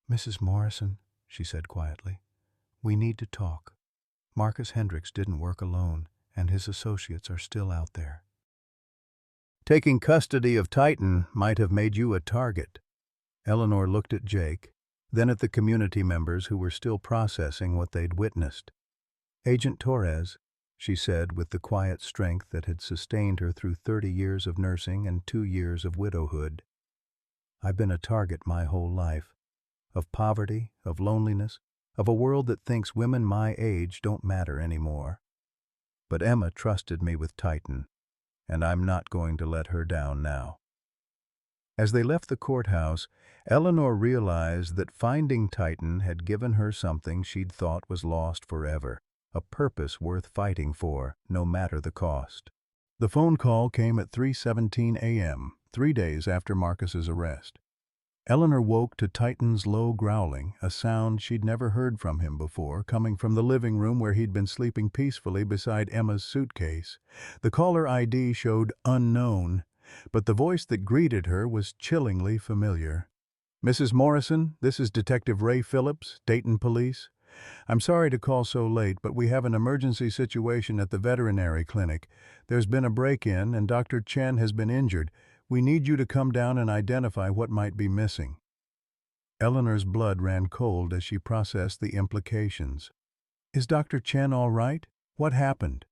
"Mrs. Morrison," she said quietly, "we need to talk. Marcus Hendricks didn't work alone, and his associates are still out there." "Taking custody of Titan might have made you a target." Eleanor looked at Jake, then at the community members who were still processing what they'd witnessed. "Agent Torres," she said with the quiet strength that had sustained her through 30 years of nursing and 2 years of widowhood, "I've been a target my whole life. Of poverty, of loneliness, of a world that thinks women my age don't matter anymore. But Emma trusted me with Titan, and I'm not going to let her down now." As they left the courthouse, Eleanor realized that finding Titan had given her something she'd thought was lost forever, a purpose worth fighting for, no matter the cost. The phone call came at 3:17 a.m., 3 days after Marcus's arrest. Eleanor woke to Titan's low growling, a sound she'd never heard from him before, coming from the living room where he'd been sleeping peacefully beside Emma's suitcase. The caller ID showed unknown, but the voice that greeted her was chillingly familiar. "Mrs. Morrison, this is Detective Ray Phillips, Dayton Police. I'm sorry to call so late, but we have an emergency situation at the veterinary clinic. There's been a break-in and Dr. Chen has been injured. We need you to come down and identify what might be missing." Eleanor's blood ran cold as she processed the implications. "Is Dr. Chen all right? What happened?"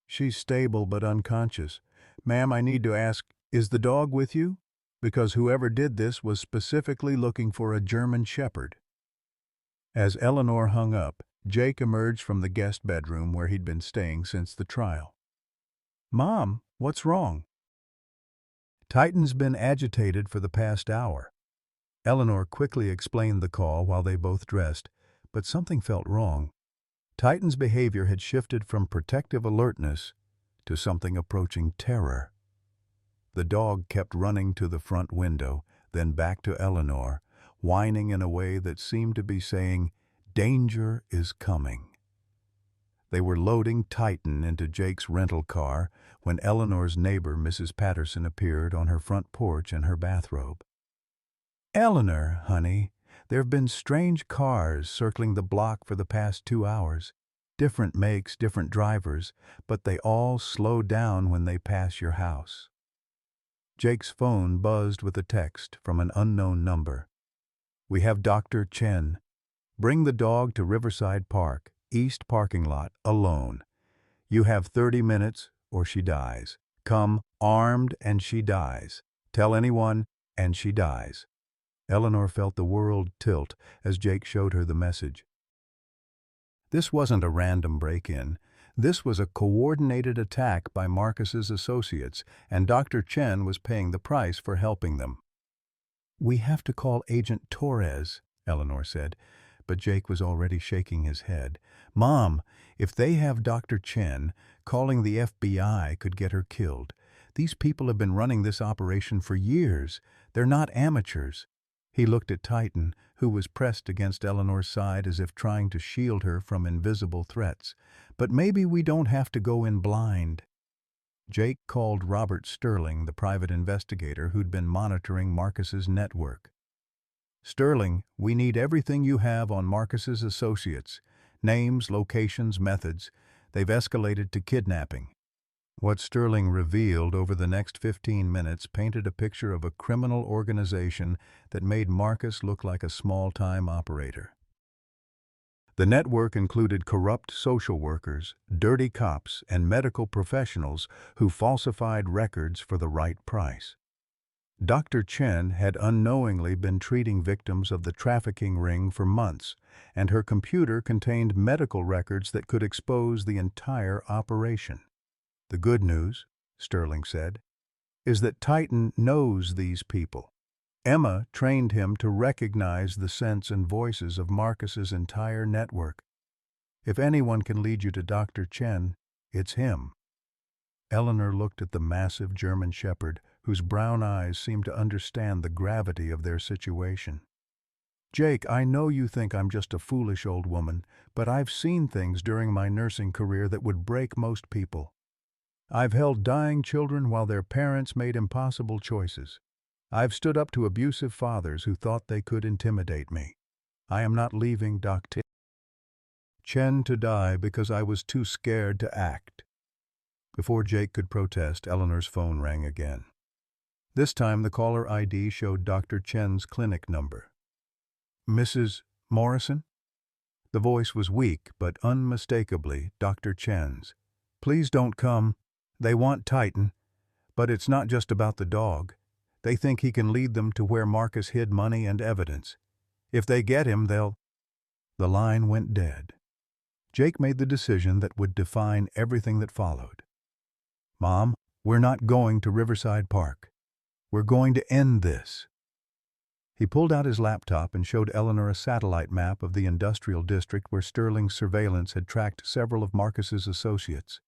"She's stable but unconscious. Ma'am, I need to ask, is the dog with you?" because whoever did this was specifically looking for a German Shepherd. As Eleanor hung up, Jake emerged from the guest bedroom where he'd been staying since the trial. "Mom, what's wrong?" "Titan's been agitated for the past hour." Eleanor quickly explained the call while they both dressed, but something felt wrong. Titan's behavior had shifted from protective alertness to something approaching terror. The dog kept running to the front window, then back to Eleanor, whining in a way that seemed to be saying, "Danger is coming." They were loading Titan into Jake's rental car when Eleanor's neighbor, Mrs. Patterson, appeared on her front porch in her bathrobe. "Eleanor, honey, there have been strange cars circling the block for the past 2 hours. Different makes, different drivers, but they all slow down when they pass your house." Jake's phone buzzed with a text from an unknown number. "We have Dr. Chen. Bring the dog to Riverside Park, East parking lot, alone. You have 30 minutes or she dies. Come armed and she dies. Tell anyone and she dies." Eleanor felt the world tilt as Jake showed her the message. This wasn't a random break-in. This was a coordinated attack by Marcus's associates, and Dr. Chen was paying the price for helping them. "We have to call Agent Torres," Eleanor said, but Jake was already shaking his head. "Mom, if they have Dr. Chen, calling the FBI could get her killed. These people have been running this operation for years. They're not amateurs." He looked at Titan, who was pressed against Eleanor's side as if trying to shield her from invisible threats. "But maybe we don't have to go in blind." Jake called Robert Sterling, the private investigator who'd been monitoring Marcus's network. "Sterling, we need everything you have on Marcus's associates. Names, locations, methods. They've escalated to kidnapping." What Sterling revealed over the next 15 minutes painted a picture of a criminal organization that made Marcus look like a small-time operator. The network included corrupt social workers, dirty cops, and medical professionals who falsified records for the right price. Dr. Chen had unknowingly been treating victims of the trafficking ring for months, and her computer contained medical records that could expose the entire operation. "The good news," Sterling said, "is that Titan knows these people. Emma trained him to recognize the scents and voices of Marcus's entire network. If anyone can lead you to Dr. Chen, it's him." Eleanor looked at the massive German Shepherd, whose brown eyes seemed to understand the gravity of their situation. "Jake, I know you think I'm just a foolish old woman, but I've seen things during my nursing career that would break most people. I've held dying children while their parents made impossible choices. I've stood up to abusive fathers who thought they could intimidate me. I am not leaving Dr. Chen to die because I was too scared to act." Before Jake could protest, Eleanor's phone rang again. This time the caller ID showed Dr. Chen's clinic number. "Mrs. Morrison?" The voice was weak, but unmistakably Dr. Chen's. "Please don't come. They want Titan. But it's not just about the dog. They think he can lead them to where Marcus hid money and evidence. If they get him, they'll—" The line went dead. Jake made the decision that would define everything that followed. "Mom, we're not going to Riverside Park. We're going to end this." He pulled out his laptop and showed Eleanor a satellite map of the industrial district where Sterling's surveillance had tracked several of Marcus's associates.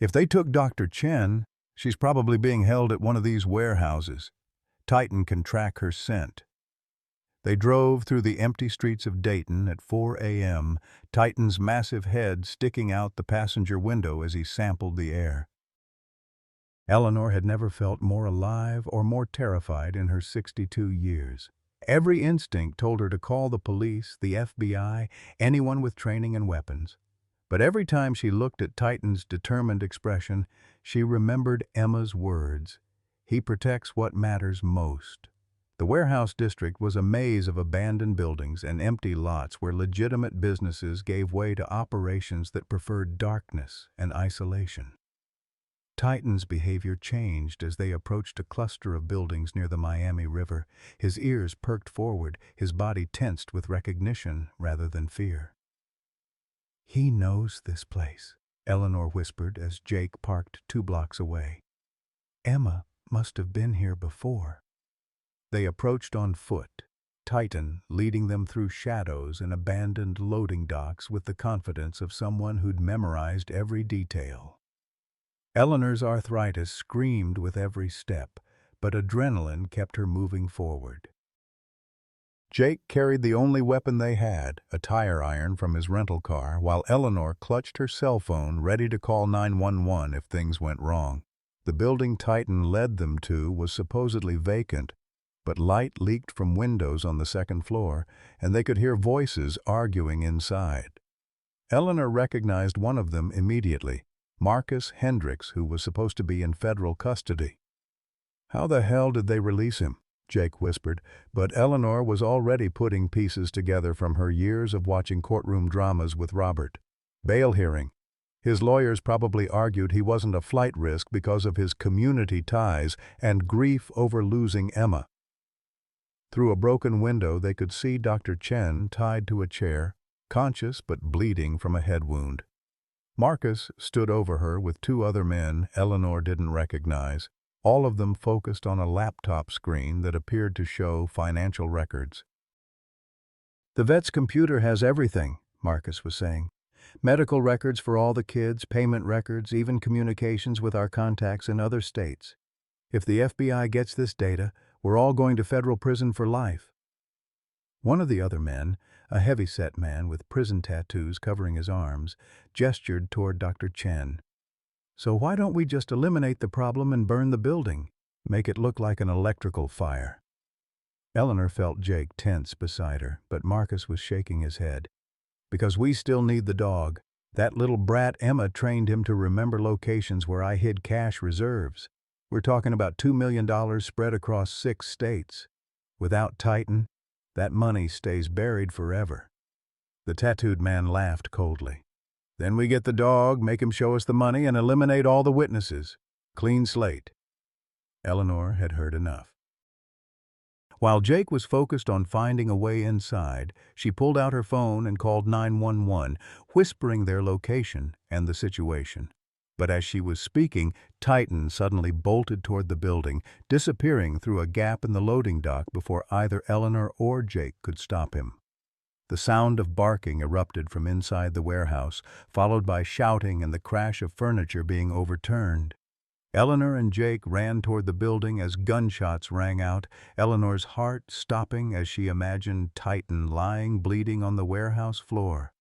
"If they took Dr. Chen, she's probably being held at one of these warehouses. Titan can track her scent." They drove through the empty streets of Dayton at 4 a.m., Titan's massive head sticking out the passenger window as he sampled the air. Eleanor had never felt more alive or more terrified in her 62 years. Every instinct told her to call the police, the FBI, anyone with training and weapons. But every time she looked at Titan's determined expression, she remembered Emma's words, "He protects what matters most." The warehouse district was a maze of abandoned buildings and empty lots where legitimate businesses gave way to operations that preferred darkness and isolation. Titan's behavior changed as they approached a cluster of buildings near the Miami River. His ears perked forward, his body tensed with recognition rather than fear. "He knows this place," Eleanor whispered as Jake parked 2 blocks away. "Emma must have been here before." They approached on foot, Titan leading them through shadows and abandoned loading docks with the confidence of someone who'd memorized every detail. Eleanor's arthritis screamed with every step, but adrenaline kept her moving forward. Jake carried the only weapon they had, a tire iron from his rental car, while Eleanor clutched her cell phone ready to call 911 if things went wrong. The building Titan led them to was supposedly vacant, but light leaked from windows on the 2nd floor, and they could hear voices arguing inside. Eleanor recognized one of them immediately, Marcus Hendricks, who was supposed to be in federal custody. "How the hell did they release him?" Jake whispered, but Eleanor was already putting pieces together from her years of watching courtroom dramas with Robert. Bail hearing. His lawyers probably argued he wasn't a flight risk because of his community ties and grief over losing Emma. Through a broken window they could see Dr. Chen tied to a chair, conscious but bleeding from a head wound. Marcus stood over her with 2 other men Eleanor didn't recognize, all of them focused on a laptop screen that appeared to show financial records. "The vet's computer has everything," Marcus was saying. "Medical records for all the kids, payment records, even communications with our contacts in other states. If the FBI gets this data, we're all going to federal prison for life." One of the other men, a heavy-set man with prison tattoos covering his arms, gestured toward Dr. Chen. "So why don't we just eliminate the problem and burn the building? Make it look like an electrical fire." Eleanor felt Jake tense beside her, but Marcus was shaking his head. "Because we still need the dog. That little brat Emma trained him to remember locations where I hid cash reserves. We're talking about $2 million spread across 6 states. Without Titan, that money stays buried forever." The tattooed man laughed coldly. "Then we get the dog, make him show us the money, and eliminate all the witnesses. Clean slate." Eleanor had heard enough. While Jake was focused on finding a way inside, she pulled out her phone and called 911, whispering their location and the situation. But as she was speaking, Titan suddenly bolted toward the building, disappearing through a gap in the loading dock before either Eleanor or Jake could stop him. The sound of barking erupted from inside the warehouse, followed by shouting and the crash of furniture being overturned. Eleanor and Jake ran toward the building as gunshots rang out, Eleanor's heart stopping as she imagined Titan lying bleeding on the warehouse floor.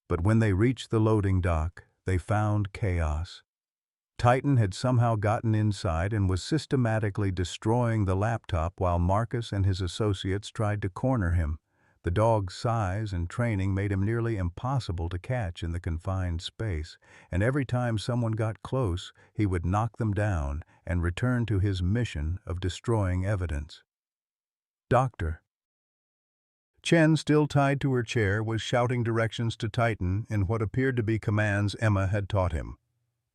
But when they reached the loading dock, they found chaos. Titan had somehow gotten inside and was systematically destroying the laptop while Marcus and his associates tried to corner him. The dog's size and training made him nearly impossible to catch in the confined space, and every time someone got close, he would knock them down and return to his mission of destroying evidence. "Doctor." Chen, still tied to her chair, was shouting directions to Titan in what appeared to be commands Emma had taught him.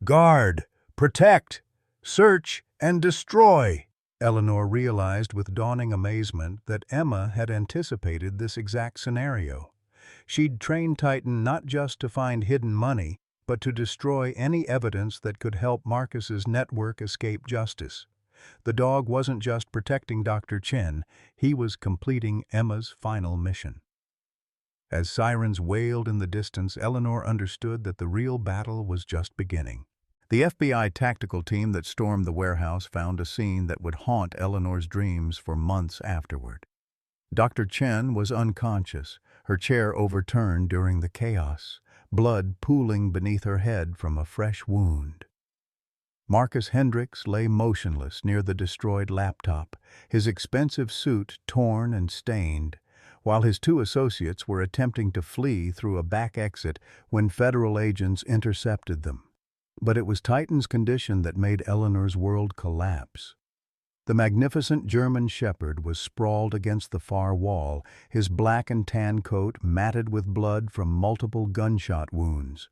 "Guard! Protect! Search and destroy!" Eleanor realized with dawning amazement that Emma had anticipated this exact scenario. She'd trained Titan not just to find hidden money, but to destroy any evidence that could help Marcus's network escape justice. The dog wasn't just protecting Dr. Chen, he was completing Emma's final mission. As sirens wailed in the distance, Eleanor understood that the real battle was just beginning. The FBI tactical team that stormed the warehouse found a scene that would haunt Eleanor's dreams for months afterward. Dr. Chen was unconscious, her chair overturned during the chaos, blood pooling beneath her head from a fresh wound. Marcus Hendricks lay motionless near the destroyed laptop, his expensive suit torn and stained, while his 2 associates were attempting to flee through a back exit when federal agents intercepted them. But it was Titan's condition that made Eleanor's world collapse. The magnificent German shepherd was sprawled against the far wall, his black and tan coat matted with blood from multiple gunshot wounds.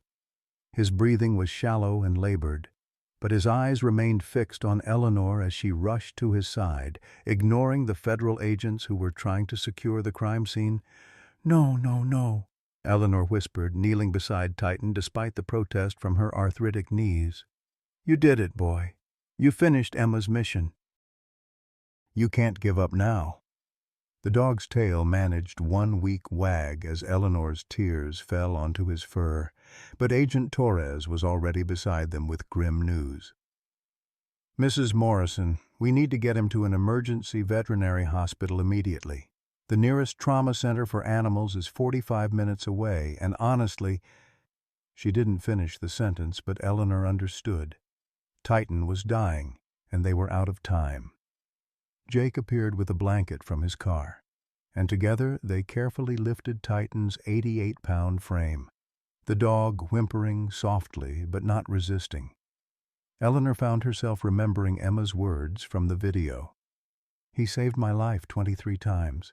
His breathing was shallow and labored. but his eyes remained fixed on Eleanor as she rushed to his side, ignoring the federal agents who were trying to secure the crime scene. "No, no, no," Eleanor whispered, kneeling beside Titan despite the protest from her arthritic knees. "You did it, boy. You finished Emma's mission. You can't give up now." The dog's tail managed one weak wag as Eleanor's tears fell onto his fur, but Agent Torres was already beside them with grim news. "Mrs. Morrison, we need to get him to an emergency veterinary hospital immediately. The nearest trauma center for animals is 45 minutes away, and honestly—" She didn't finish the sentence, but Eleanor understood. Titan was dying, and they were out of time. Jake appeared with a blanket from his car, and together they carefully lifted Titan's 88-pound frame, the dog whimpering softly but not resisting. Eleanor found herself remembering Emma's words from the video. "He saved my life 23 times.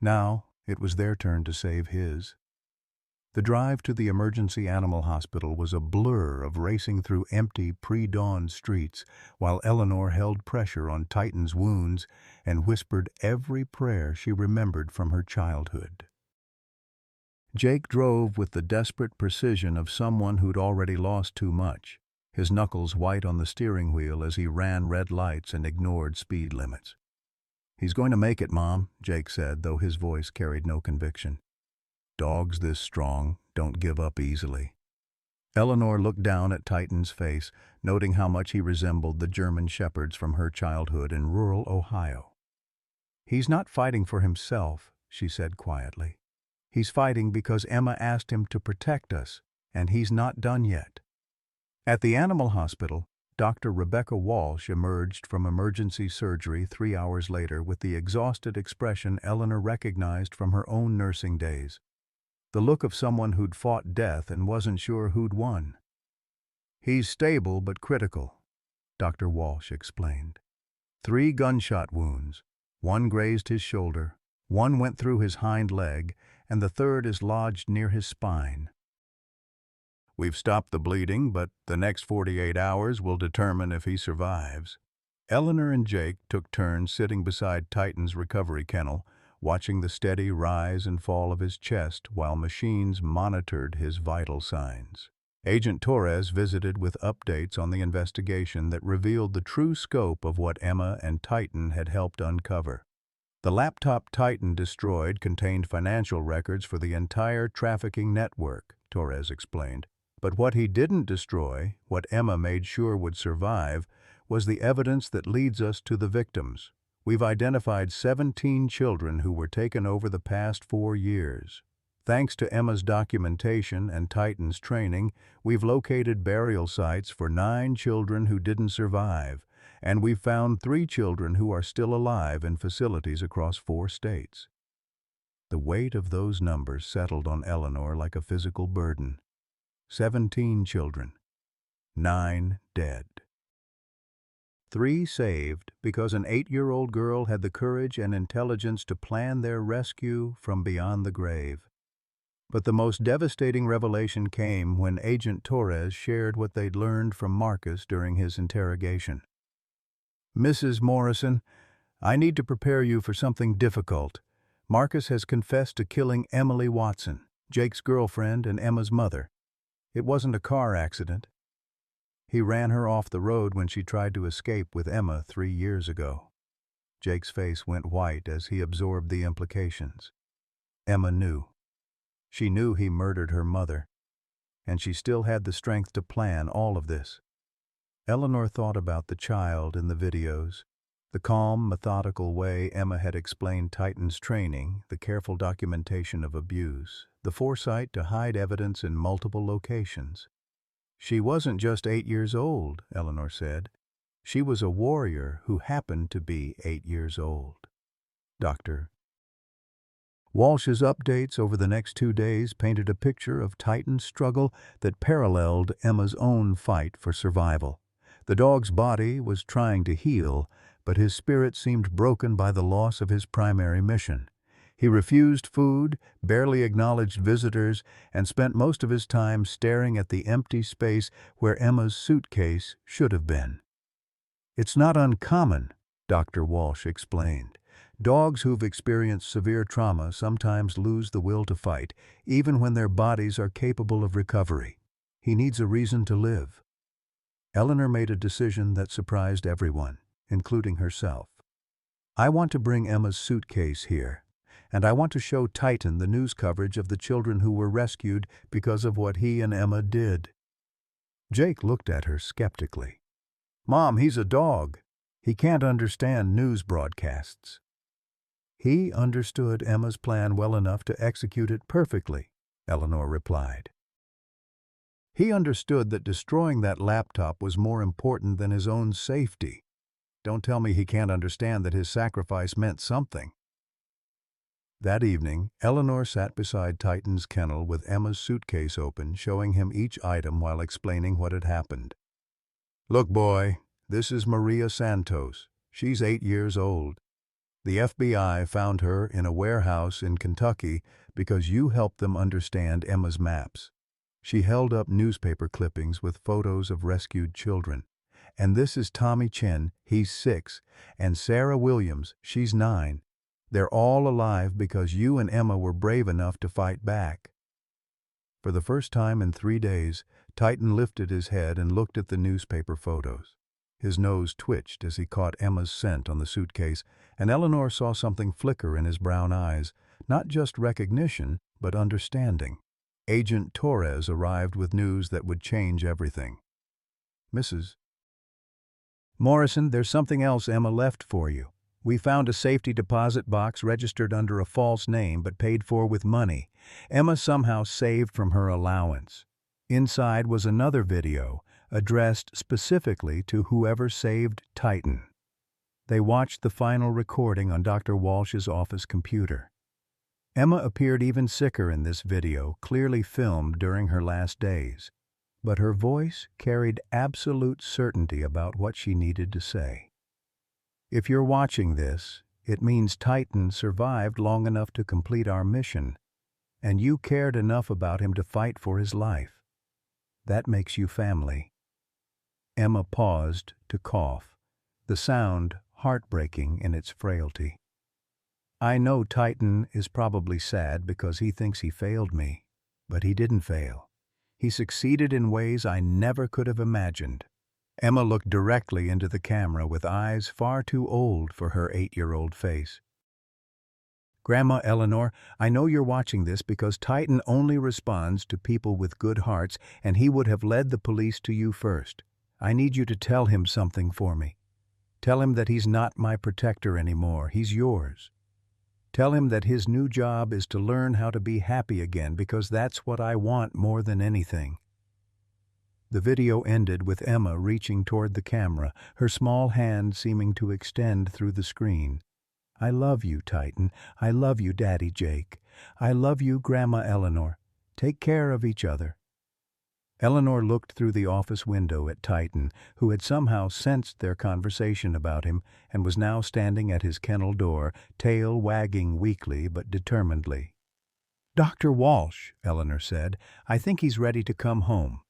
Now it was their turn to save his." The drive to the emergency animal hospital was a blur of racing through empty, pre-dawn streets, while Eleanor held pressure on Titan's wounds and whispered every prayer she remembered from her childhood. Jake drove with the desperate precision of someone who'd already lost too much, his knuckles white on the steering wheel as he ran red lights and ignored speed limits. "He's going to make it, Mom," Jake said, though his voice carried no conviction. "Dogs this strong don't give up easily." Eleanor looked down at Titan's face, noting how much he resembled the German shepherds from her childhood in rural Ohio. "He's not fighting for himself," she said quietly. "He's fighting because Emma asked him to protect us, and he's not done yet." At the animal hospital, Dr. Rebecca Walsh emerged from emergency surgery 3 hours later with the exhausted expression Eleanor recognized from her own nursing days. The look of someone who'd fought death and wasn't sure who'd won. "He's stable but critical," Dr. Walsh explained. 3 gunshot wounds. 1 grazed his shoulder, 1 went through his hind leg, and the 3rd is lodged near his spine. "We've stopped the bleeding, but the next 48 hours will determine if he survives." Eleanor and Jake took turns sitting beside Titan's recovery kennel, watching the steady rise and fall of his chest while machines monitored his vital signs. Agent Torres visited with updates on the investigation that revealed the true scope of what Emma and Titan had helped uncover. The laptop Titan destroyed contained financial records for the entire trafficking network, Torres explained. But what he didn't destroy, what Emma made sure would survive, was the evidence that leads us to the victims. We've identified 17 children who were taken over the past 4 years. Thanks to Emma's documentation and Titan's training, we've located burial sites for 9 children who didn't survive, and we've found 3 children who are still alive in facilities across 4 states. The weight of those numbers settled on Eleanor like a physical burden. 17 children, 9 dead. 3 saved because an 8-year-old girl had the courage and intelligence to plan their rescue from beyond the grave. But the most devastating revelation came when Agent Torres shared what they'd learned from Marcus during his interrogation. "Mrs. Morrison, I need to prepare you for something difficult. Marcus has confessed to killing Emily Watson, Jake's girlfriend and Emma's mother. It wasn't a car accident. He ran her off the road when she tried to escape with Emma 3 years ago." Jake's face went white as he absorbed the implications. Emma knew. She knew he murdered her mother, and she still had the strength to plan all of this. Eleanor thought about the child in the videos, the calm, methodical way Emma had explained Titan's training, the careful documentation of abuse, the foresight to hide evidence in multiple locations. "She wasn't just 8 years old," Eleanor said. "She was a warrior who happened to be 8 years old." Dr. Walsh's updates over the next 2 days painted a picture of Titan's struggle that paralleled Emma's own fight for survival. The dog's body was trying to heal, but his spirit seemed broken by the loss of his primary mission. He refused food, barely acknowledged visitors, and spent most of his time staring at the empty space where Emma's suitcase should have been. "It's not uncommon," Dr. Walsh explained. "Dogs who've experienced severe trauma sometimes lose the will to fight, even when their bodies are capable of recovery. He needs a reason to live." Eleanor made a decision that surprised everyone, including herself. "I want to bring Emma's suitcase here, and I want to show Titan the news coverage of the children who were rescued because of what he and Emma did." Jake looked at her skeptically. "Mom, he's a dog. He can't understand news broadcasts." "He understood Emma's plan well enough to execute it perfectly," Eleanor replied. "He understood that destroying that laptop was more important than his own safety. Don't tell me he can't understand that his sacrifice meant something." That evening, Eleanor sat beside Titan's kennel with Emma's suitcase open, showing him each item while explaining what had happened. "Look, boy, this is Maria Santos. She's 8 years old. The FBI found her in a warehouse in Kentucky because you helped them understand Emma's maps." She held up newspaper clippings with photos of rescued children. "And this is Tommy Chen, he's 6, and Sarah Williams, she's 9. They're all alive because you and Emma were brave enough to fight back." For the first time in 3 days, Titan lifted his head and looked at the newspaper photos. His nose twitched as he caught Emma's scent on the suitcase, and Eleanor saw something flicker in his brown eyes, not just recognition, but understanding. Agent Torres arrived with news that would change everything. "Mrs. Morrison, there's something else Emma left for you. We found a safety deposit box registered under a false name but paid for with money. Emma somehow saved from her allowance. Inside was another video, addressed specifically to whoever saved Titan." They watched the final recording on Dr. Walsh's office computer. Emma appeared even sicker in this video, clearly filmed during her last days. But her voice carried absolute certainty about what she needed to say. "If you're watching this, it means Titan survived long enough to complete our mission, and you cared enough about him to fight for his life. That makes you family." Emma paused to cough, the sound heartbreaking in its frailty. "I know Titan is probably sad because he thinks he failed me, but he didn't fail. He succeeded in ways I never could have imagined." Emma looked directly into the camera with eyes far too old for her 8-year-old face. "Grandma Eleanor, I know you're watching this because Titan only responds to people with good hearts, and he would have led the police to you first. I need you to tell him something for me. Tell him that he's not my protector anymore, he's yours. Tell him that his new job is to learn how to be happy again because that's what I want more than anything." The video ended with Emma reaching toward the camera, her small hand seeming to extend through the screen. "I love you, Titan. I love you, Daddy Jake. I love you, Grandma Eleanor. Take care of each other." Eleanor looked through the office window at Titan, who had somehow sensed their conversation about him and was now standing at his kennel door, tail wagging weakly but determinedly. "Dr. Walsh," Eleanor said, "I think he's ready to come home."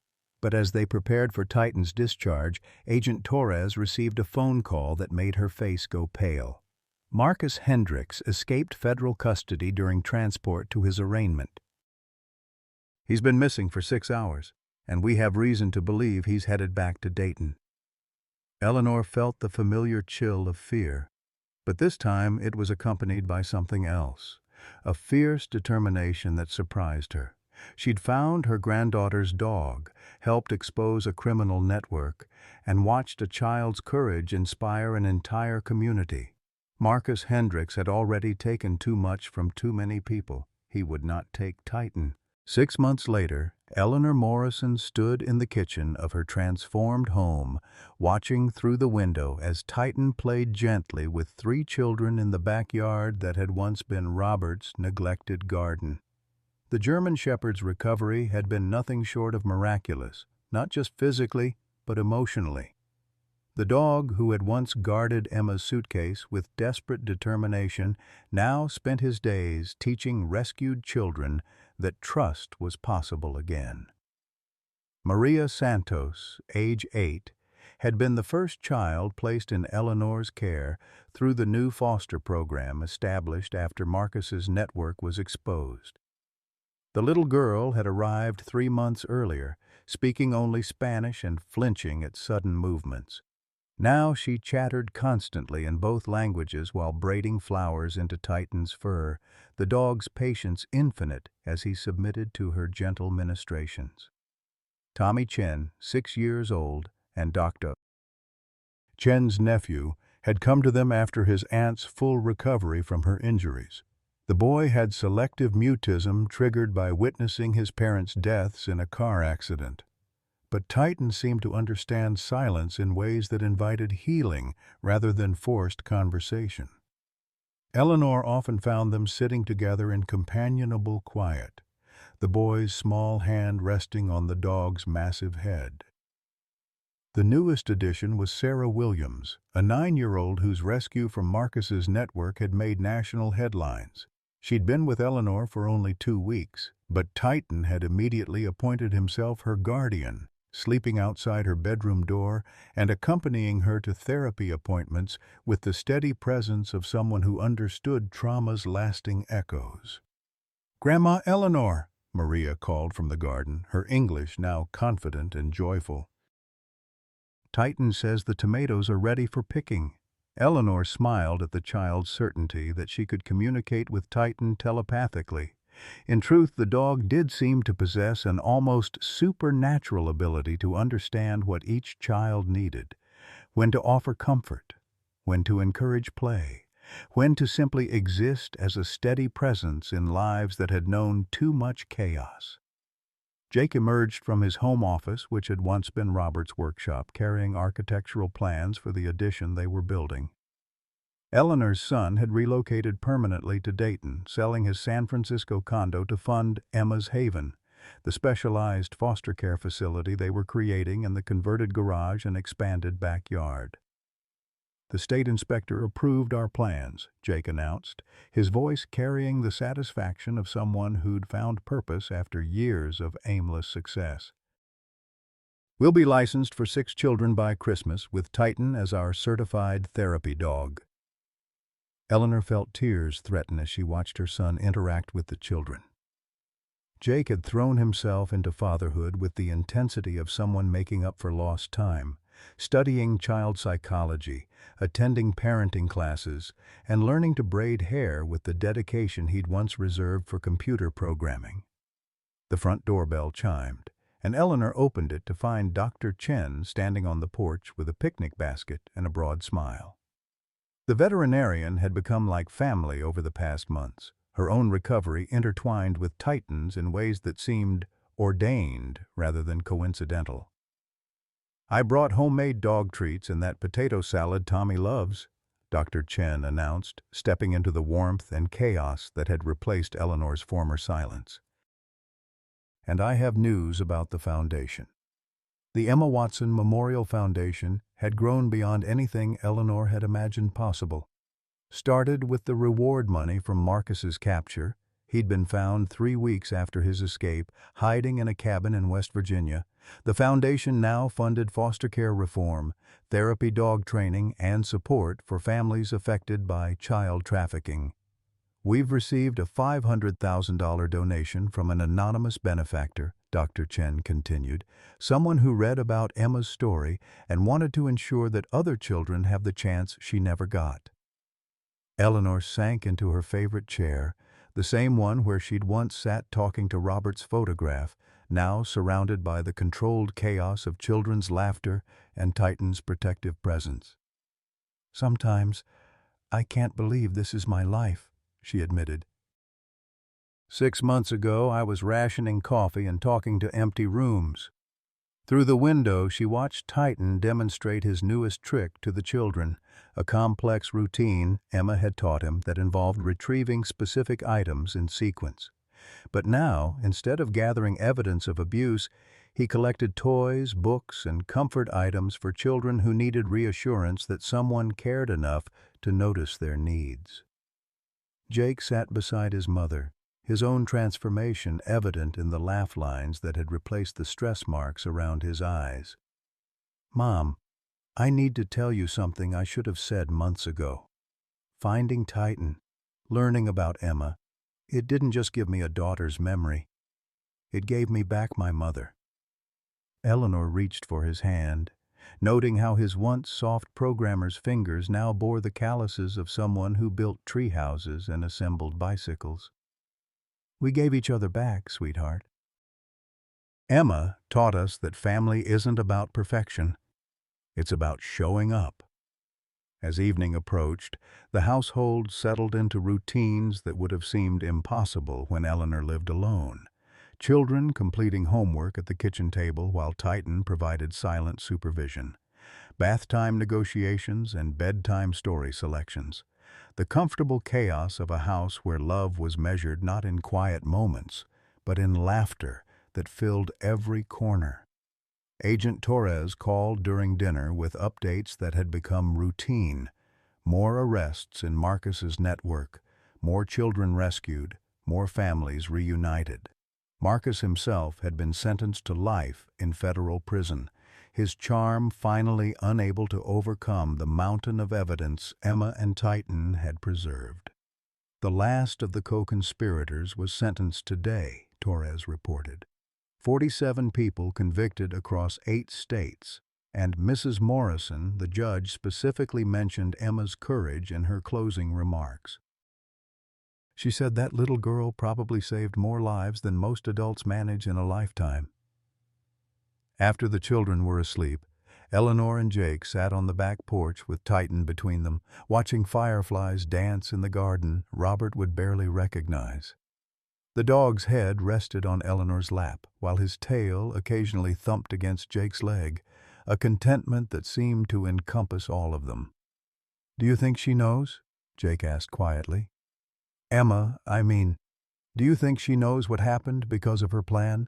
But as they prepared for Titan's discharge, Agent Torres received a phone call that made her face go pale. Marcus Hendricks escaped federal custody during transport to his arraignment. "He's been missing for 6 hours, and we have reason to believe he's headed back to Dayton." Eleanor felt the familiar chill of fear, but this time it was accompanied by something else, a fierce determination that surprised her. She'd found her granddaughter's dog, helped expose a criminal network, and watched a child's courage inspire an entire community. Marcus Hendricks had already taken too much from too many people. He would not take Titan. 6 months later, Eleanor Morrison stood in the kitchen of her transformed home, watching through the window as Titan played gently with 3 children in the backyard that had once been Robert's neglected garden. The German Shepherd's recovery had been nothing short of miraculous, not just physically, but emotionally. The dog, who had once guarded Emma's suitcase with desperate determination, now spent his days teaching rescued children that trust was possible again. Maria Santos, age 8, had been the first child placed in Eleanor's care through the new foster program established after Marcus's network was exposed. The little girl had arrived 3 months earlier, speaking only Spanish and flinching at sudden movements. Now she chattered constantly in both languages while braiding flowers into Titan's fur, the dog's patience infinite as he submitted to her gentle ministrations. Tommy Chen, 6 years old, and Dr. Chen's nephew, had come to them after his aunt's full recovery from her injuries. The boy had selective mutism triggered by witnessing his parents' deaths in a car accident. But Titan seemed to understand silence in ways that invited healing rather than forced conversation. Eleanor often found them sitting together in companionable quiet, the boy's small hand resting on the dog's massive head. The newest addition was Sarah Williams, a 9-year-old whose rescue from Marcus's network had made national headlines. She'd been with Eleanor for only 2 weeks, but Titan had immediately appointed himself her guardian, sleeping outside her bedroom door and accompanying her to therapy appointments with the steady presence of someone who understood trauma's lasting echoes. "Grandma Eleanor," Maria called from the garden, her English now confident and joyful. "Titan says the tomatoes are ready for picking." Eleanor smiled at the child's certainty that she could communicate with Titan telepathically. In truth, the dog did seem to possess an almost supernatural ability to understand what each child needed, when to offer comfort, when to encourage play, when to simply exist as a steady presence in lives that had known too much chaos. Jake emerged from his home office, which had once been Robert's workshop, carrying architectural plans for the addition they were building. Eleanor's son had relocated permanently to Dayton, selling his San Francisco condo to fund Emma's Haven, the specialized foster care facility they were creating in the converted garage and expanded backyard. "The state inspector approved our plans," Jake announced, his voice carrying the satisfaction of someone who'd found purpose after years of aimless success. "We'll be licensed for 6 children by Christmas, with Titan as our certified therapy dog." Eleanor felt tears threaten as she watched her son interact with the children. Jake had thrown himself into fatherhood with the intensity of someone making up for lost time, studying child psychology, attending parenting classes, and learning to braid hair with the dedication he'd once reserved for computer programming. The front doorbell chimed, and Eleanor opened it to find Dr. Chen standing on the porch with a picnic basket and a broad smile. The veterinarian had become like family over the past months, her own recovery intertwined with Titan's in ways that seemed ordained rather than coincidental. "I brought homemade dog treats and that potato salad Tommy loves," Dr. Chen announced, stepping into the warmth and chaos that had replaced Eleanor's former silence. "And I have news about the foundation." The Emma Watson Memorial Foundation had grown beyond anything Eleanor had imagined possible. Started with the reward money from Marcus's capture, he'd been found 3 weeks after his escape, hiding in a cabin in West Virginia. The foundation now funded foster care reform, therapy dog training, and support for families affected by child trafficking. "We've received a $500,000 donation from an anonymous benefactor," Dr. Chen continued, "someone who read about Emma's story and wanted to ensure that other children have the chance she never got." Eleanor sank into her favorite chair, the same one where she'd once sat talking to Robert's photograph, now surrounded by the controlled chaos of children's laughter and Titan's protective presence. "Sometimes I can't believe this is my life," she admitted. 6 months ago, I was rationing coffee and talking to empty rooms. Through the window, she watched Titan demonstrate his newest trick to the children, a complex routine Emma had taught him that involved retrieving specific items in sequence. But now, instead of gathering evidence of abuse, He collected toys, books, and comfort items for children who needed reassurance that someone cared enough to notice their needs. Jake sat beside his mother, his own transformation evident in the laugh lines that had replaced the stress marks around his eyes. "Mom, I need to tell you something I should have said months ago. Finding Titan, learning about Emma, it didn't just give me a daughter's memory. It gave me back my mother." Eleanor reached for his hand, noting how his once soft programmer's fingers now bore the calluses of someone who built tree houses and assembled bicycles. "We gave each other back, sweetheart." Emma taught us that family isn't about perfection. It's about showing up. As evening approached, the household settled into routines that would have seemed impossible when Eleanor lived alone. Children completing homework at the kitchen table while Titan provided silent supervision. Bath time negotiations and bedtime story selections. The comfortable chaos of a house where love was measured not in quiet moments, but in laughter that filled every corner. Agent Torres called during dinner with updates that had become routine. More arrests in Marcus's network, more children rescued, more families reunited. Marcus himself had been sentenced to life in federal prison, his charm finally unable to overcome the mountain of evidence Emma and Titan had preserved. The last of the co-conspirators was sentenced today, Torres reported. 47 people convicted across 8 states, and Mrs. Morrison, the judge, specifically mentioned Emma's courage in her closing remarks. She said that little girl probably saved more lives than most adults manage in a lifetime. After the children were asleep, Eleanor and Jake sat on the back porch with Titan between them, watching fireflies dance in the garden Robert would barely recognize. The dog's head rested on Eleanor's lap, while his tail occasionally thumped against Jake's leg, a contentment that seemed to encompass all of them. "Do you think she knows?" Jake asked quietly. "Emma, do you think she knows what happened because of her plan?"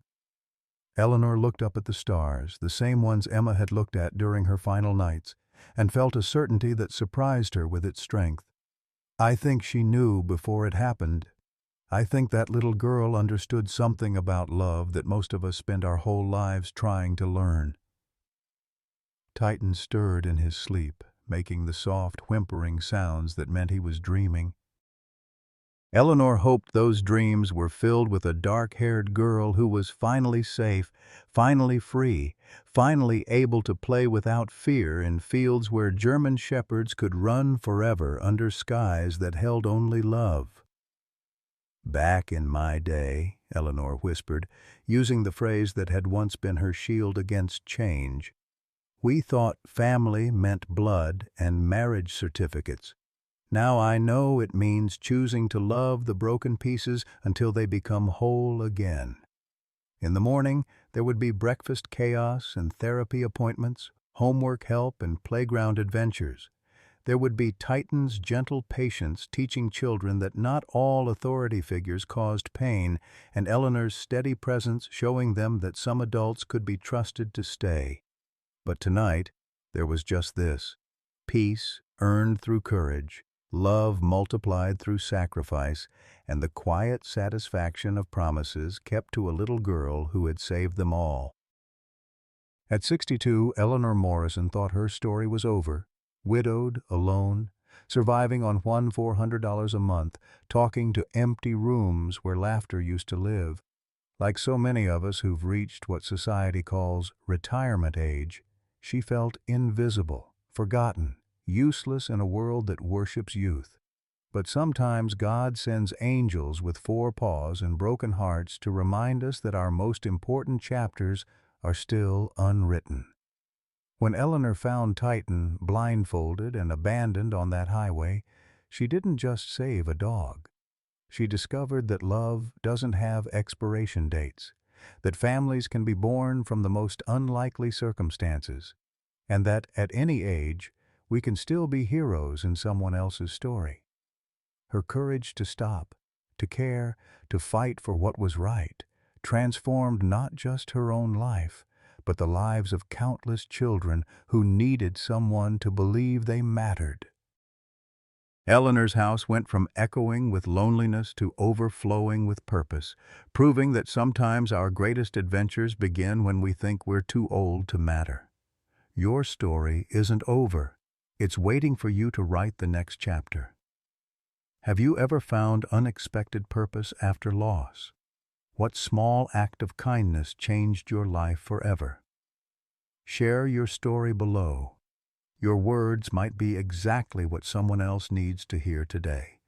Eleanor looked up at the stars, the same ones Emma had looked at during her final nights, and felt a certainty that surprised her with its strength. "I think she knew before it happened. I think that little girl understood something about love that most of us spend our whole lives trying to learn." Titan stirred in his sleep, making the soft, whimpering sounds that meant he was dreaming. Eleanor hoped those dreams were filled with a dark-haired girl who was finally safe, finally free, finally able to play without fear in fields where German shepherds could run forever under skies that held only love. "Back in my day," Eleanor whispered, using the phrase that had once been her shield against change, "we thought family meant blood and marriage certificates. Now I know it means choosing to love the broken pieces until they become whole again." In the morning, there would be breakfast chaos and therapy appointments, homework help and playground adventures. There would be Titan's gentle patience teaching children that not all authority figures caused pain, and Eleanor's steady presence showing them that some adults could be trusted to stay. But tonight, there was just this: peace earned through courage, love multiplied through sacrifice, and the quiet satisfaction of promises kept to a little girl who had saved them all. At 62, Eleanor Morrison thought her story was over. Widowed, alone, surviving on $400 a month, talking to empty rooms where laughter used to live. Like so many of us who've reached what society calls retirement age, she felt invisible, forgotten, useless in a world that worships youth. But sometimes God sends angels with 4 paws and broken hearts to remind us that our most important chapters are still unwritten. When Eleanor found Titan blindfolded and abandoned on that highway, she didn't just save a dog. She discovered that love doesn't have expiration dates, that families can be born from the most unlikely circumstances, and that at any age, we can still be heroes in someone else's story. Her courage to stop, to care, to fight for what was right, transformed not just her own life, but the lives of countless children who needed someone to believe they mattered. Eleanor's house went from echoing with loneliness to overflowing with purpose, proving that sometimes our greatest adventures begin when we think we're too old to matter. Your story isn't over. It's waiting for you to write the next chapter. Have you ever found unexpected purpose after loss? What small act of kindness changed your life forever? Share your story below. Your words might be exactly what someone else needs to hear today.